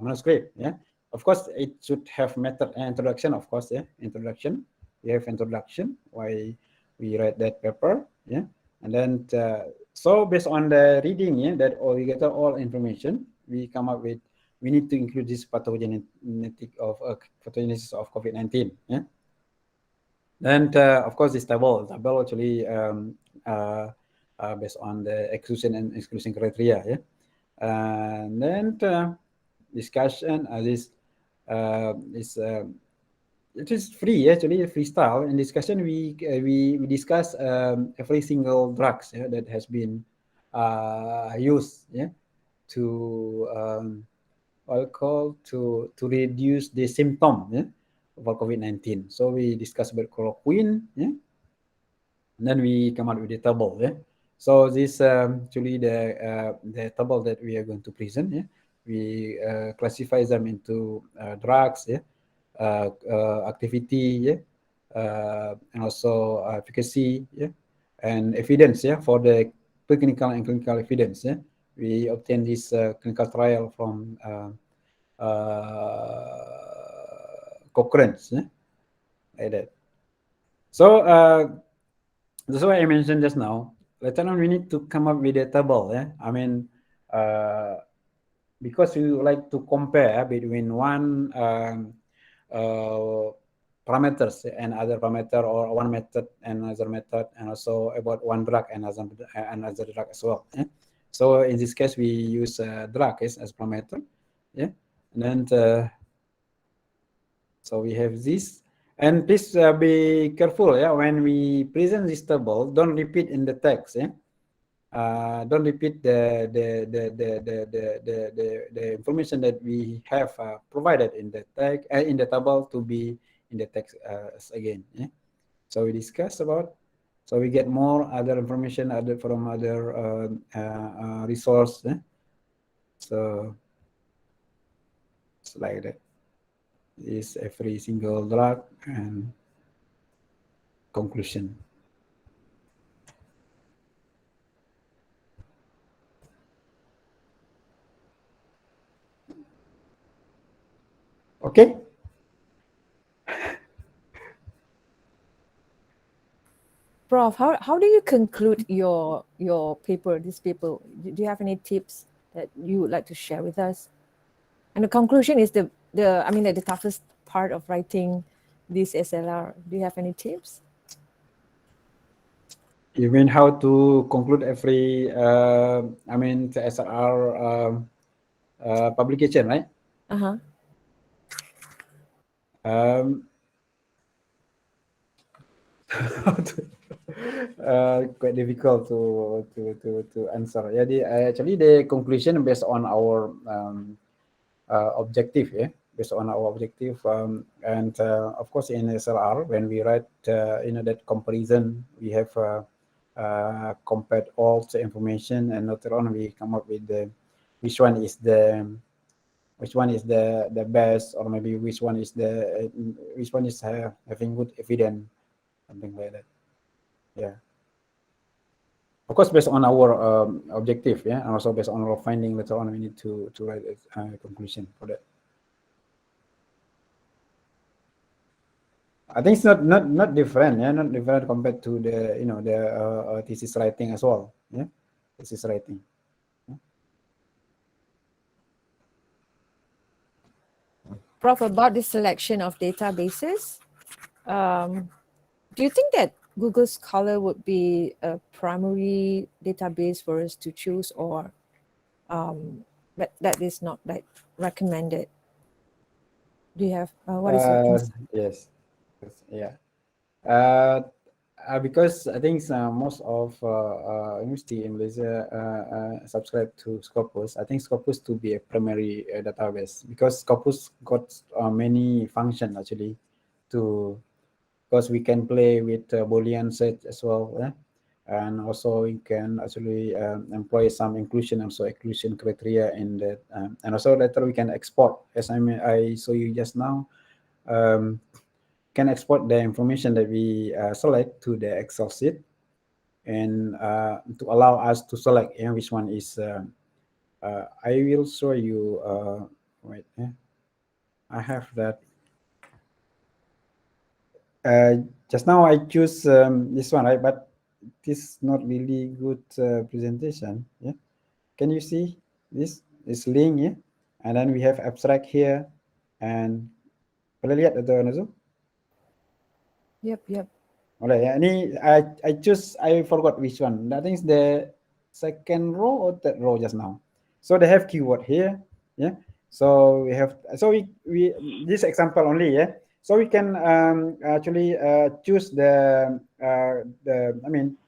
manuscript. Yeah, of course it should have method and introduction. Of course, yeah, introduction. We have introduction. Why we read that paper, yeah, and then so based on the reading, yeah, that all we get all information, we come up with we need to include this pathogenesis of COVID-19, yeah. And of course, this table actually based on the exclusion and exclusion criteria, yeah. And then discussion this is it is free actually, freestyle. In discussion, we discuss every single drugs, yeah, that has been used, yeah, to to reduce the symptom, yeah, for COVID-19. So we discuss about chloroquine, yeah, and then we come out with the table, yeah. So this actually the table that we are going to present, yeah. We classify them into drugs, yeah, activity, yeah, and also efficacy, yeah, and evidence, yeah, for the preclinical and clinical evidence, yeah. We obtain this clinical trial from Cochrane's, yeah, like that. So that's why I mentioned just now. Later on, we need to come up with a table, yeah. I mean, because we would like to compare between one parameters and other parameter, or one method and another method, and also about one drug and another drug as well, yeah? So in this case, we use drug as parameter, yeah. And then so we have this, and please be careful, yeah, when we present this table, don't repeat in the text, yeah. Don't repeat the information that we have provided in the text, in the table, to be in the text again, yeah. So we discuss about, so we get more other information from other resource, yeah? So it's like that. Is every single drug and conclusion. Okay. Prof, how do you conclude your paper, this paper? Do you have any tips that you would like to share with us? And the conclusion is the I mean, the toughest part of writing this SLR. Do you have any tips? You mean how to conclude every, I mean, the SRR publication, right? Uh-huh. Quite difficult to answer. Yeah, actually the conclusion based on our objective, yeah, based on our objective, and of course in SLR, when we write, that comparison, we have compared all the information, and later on we come up with the which one is the best, or maybe which one is having good evidence, something like that. Yeah. Of course, based on our objective, yeah, and also based on our finding later on, we need to write a conclusion for that. I think it's not different, yeah, not different compared to the the thesis writing as well, yeah, thesis writing. Yeah. Prof, about the selection of databases, do you think that Google Scholar would be a primary database for us to choose, or that is not like recommended? Do you have what is your insight? Yes, yeah. Because I think most of university in Malaysia subscribe to Scopus. I think Scopus to be a primary database, because Scopus got many functions actually, because we can play with Boolean search as well, yeah? And also we can actually employ some inclusion, also exclusion criteria in that, and also later we can export, as I show you just now. Can export the information that we select to the Excel sheet, and to allow us to select, which one is. I will show you. Wait, I have that. just now I choose this one, right? But this not really good presentation. Yeah, can you see this? This link, yeah, and then we have abstract here, and boleh lihat atau Nazul? Yep. Alright, ya. Ini I choose, I forgot which one. I think it's the second row or third row just now. So they have keyword here, yeah. So we have, so we this example only, yeah. So we can actually choose the I mean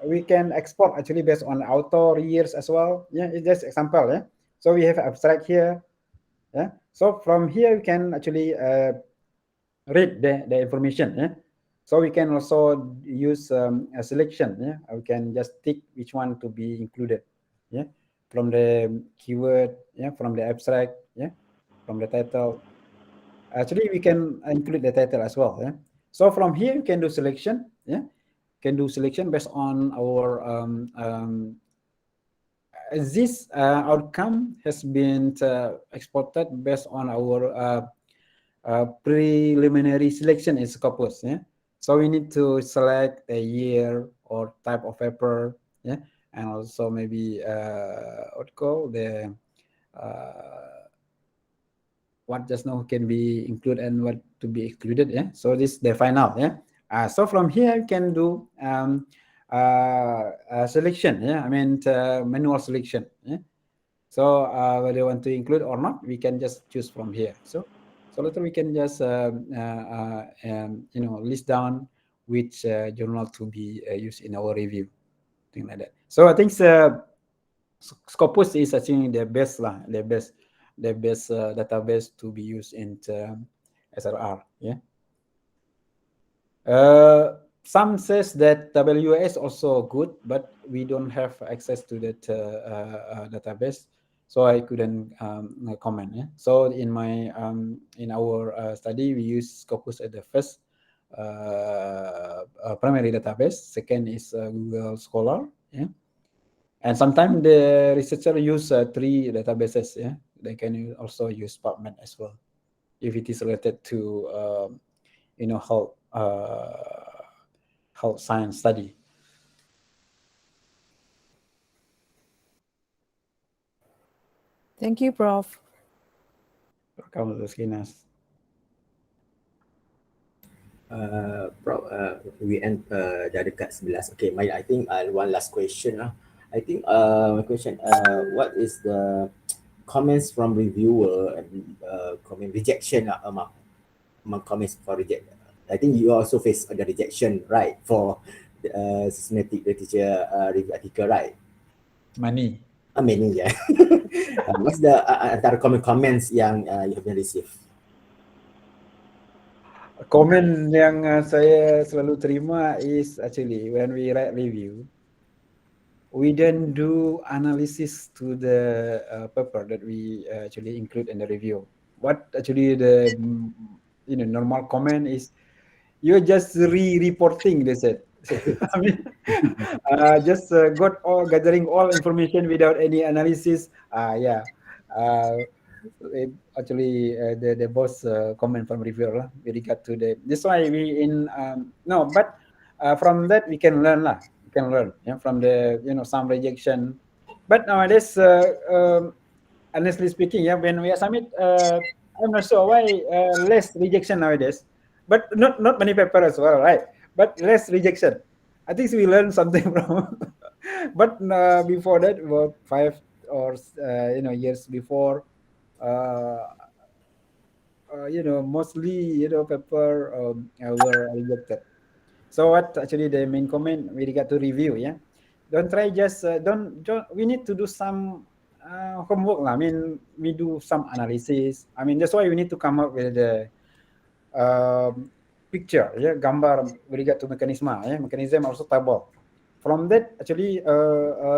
we can export actually based on author years as well. Yeah, it's just example, yeah. So we have abstract here, yeah. So from here we can actually read the information. Yeah? So we can also use a selection. Yeah? We can just tick which one to be included. Yeah, from the keyword. Yeah, from the abstract. Yeah, from the title. Actually, we can include the title as well. Yeah. So from here you can do selection. Yeah, can do selection based on our this outcome has been exported based on our preliminary selection in Scopus. Yeah? So we need to select a year or type of paper, yeah, and also maybe what call the what just now can be included and what to be excluded. Yeah. So this is the final. Yeah. So from here you can do selection. Yeah. I mean manual selection. Yeah. So whether you want to include or not, we can just choose from here. So later we can just list down which journal to be used in our review, thing like that. So I think Scopus is actually the best database to be used in SRR. Yeah. Some says that WS also good, but we don't have access to that database, so I couldn't comment. Yeah? So in my in our study, we use Scopus as the first primary database. Second is Google Scholar. Yeah, and sometimes the researcher use 3 databases. Yeah, they can also use PubMed as well if it is related to health science study. Thank you, Prof. Welcome to Skinas. We end dah dekat 11. Okay, I think one last question lah. I think my question, what is the comments from reviewer and comment rejection lah among comments for reject? I think you also face the rejection, right, for systematic literature review article, right? Many. Many, yeah. What's the antara comments yang you have been received? Komen yang saya selalu terima is actually when we write review, we then do analysis to the paper that we actually include in the review. What actually the normal comment is, you're just re-reporting, they said. I mean, just gathering all information without any analysis. Yeah. Actually, the boss comment from reviewer with regard to the. That's why we but from that we can learn lah. We can learn from the some rejection. But nowadays, honestly speaking, when we submit, I'm not sure why less rejection nowadays. But not many paper as well, right? But less rejection. I think we learned something from. But before that, about 5 or years before, mostly paper were rejected. So what actually the main comment with regard to review? Yeah, don't try just don't. We need to do some homework lah. I mean, we do some analysis. I mean, that's why we need to come up with the picture, gambar with regard to mechanism also table. From that, actually,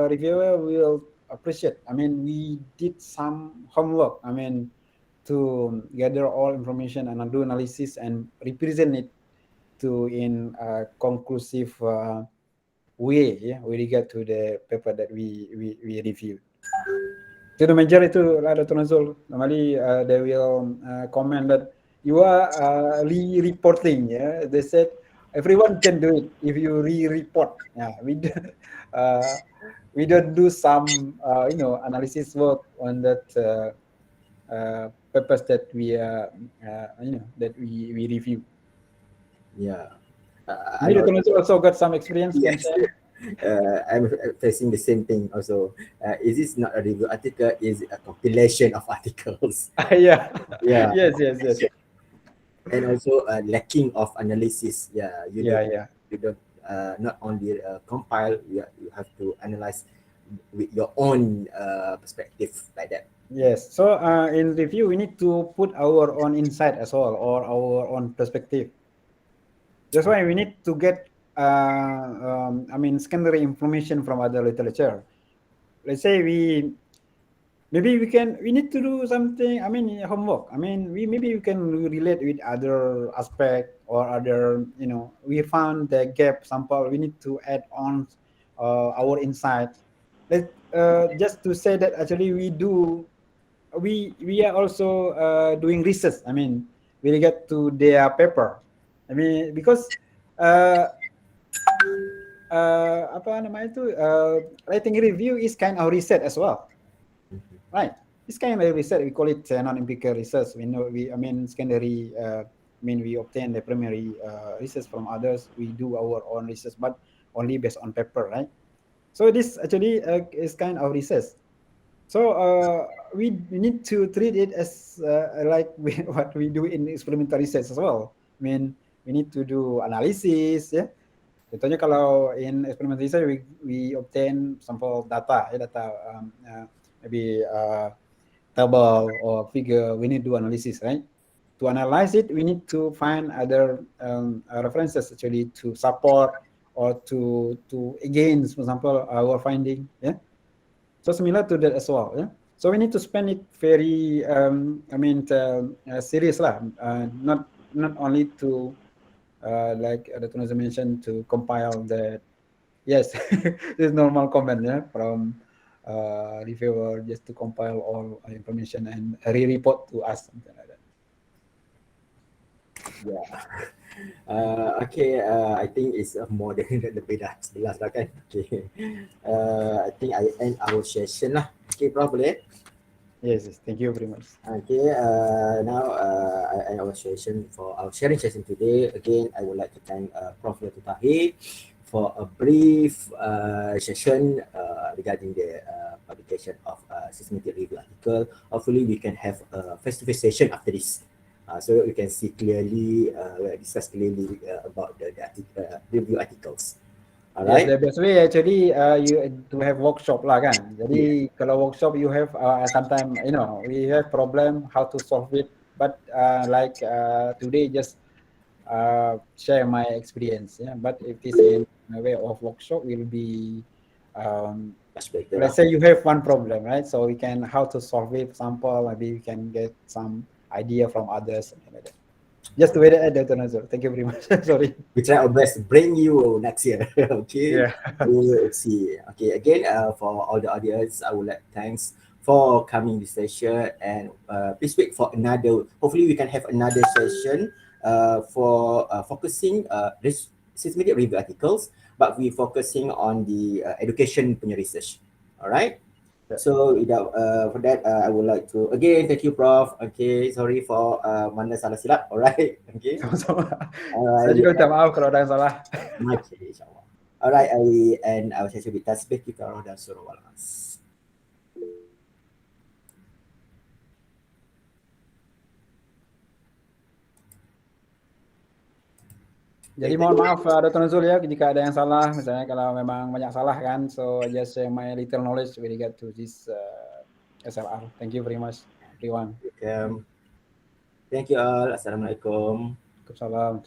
reviewer will appreciate. I mean, we did some homework. I mean, to gather all information and do analysis and represent it in a conclusive way, with regard to the paper that we reviewed. To the major itu lah Dr. Nazul. Normally they will comment that you are re-reporting. Yeah, they said everyone can do it if you re-report. Yeah, we don't do some analysis work on that papers that that we review. Yeah. I Maybe know. Dr. Mansur also got some experience, can Yes. share. I'm facing the same thing also. Is this not a review article? Is it a compilation of articles? Yeah. Yeah. Yes. And also lacking of analysis. Yeah, Yeah, yeah. you don't not only compile. You have to analyze with your own perspective like that. Yes. So in review, we need to put our own insight as well, or our own perspective. That's why we need to get, secondary information from other literature. Let's say we need to do something. Homework. Maybe we can relate with other aspect or other. We found the gap. Sample. We need to add on our insight. Let just to say that actually we are also doing research. We get to their paper. Because uh, apa namanya itu writing review is kind of research as well, right? It's kind of research. We call it non-empirical research. We know secondary. We obtain the primary research from others. We do our own research, but only based on paper, right? So this actually is kind of research. So we need to treat it as like what we do in experimental research as well. We need to do analysis, ya. Contohnya kalau in experimental research we obtain sample data, maybe table or figure. We need to do analysis, right? To analyze it, we need to find other references actually to support or to against, for example, our finding, yeah. So similar to that as well. Yeah? So we need to spend it very, serious lah. Not only to, like the Tunisia mentioned, to compile that. Yes, this is normal comment, yeah, from reviewer, just to compile all information and re-report to us, something like that. Yeah. Okay, I think it's more than lebih dah 11 lah kan. Okay. I think I end our session lah. Okay, Prof, boleh? Yes, thank you very much. Okay, now I end our session for our sharing session today. Again, I would like to thank Prof. Taher for a brief session regarding the publication of systematic review article. Hopefully, we can have a face-to-face session after this. So that we can see clearly, discuss clearly about the review articles. Yes, Alright. the best way actually you to have workshop lah kan. Jadi kalau workshop you have sometimes we have problem how to solve it. But today just share my experience. Yeah. But if it's in a way of workshop, will be Much better. let's say you have one problem, right? So we can how to solve it. For example, maybe we can get some idea from others, something like that. Just to wait at Dr. Nazar. Thank you very much. Sorry. We try our best to bring you next year. Okay. Yeah. We'll see. Okay. Again, for all the audience, I would like thanks for coming this session, and please wait for another. Hopefully, we can have another session for focusing systematic review articles, but we focusing on the education punya research. All right. Yeah. So without for that, I would like to again thank you, Prof. Okay, sorry for mana salah silap. Alright, okay. Sama-sama. Alright, Saya juga minta maaf kalau ada yang salah. okay, insyaAllah. Alright, I and our session with tasbih kita dan surah wal-as. Jadi mohon maaf Dr. Nuzul ya jika ada yang salah, misalnya kalau memang banyak salah kan. So just share my little knowledge with regard to this SLR. Thank you very much everyone. Thank you all. Assalamualaikum. Waalaikumsalam.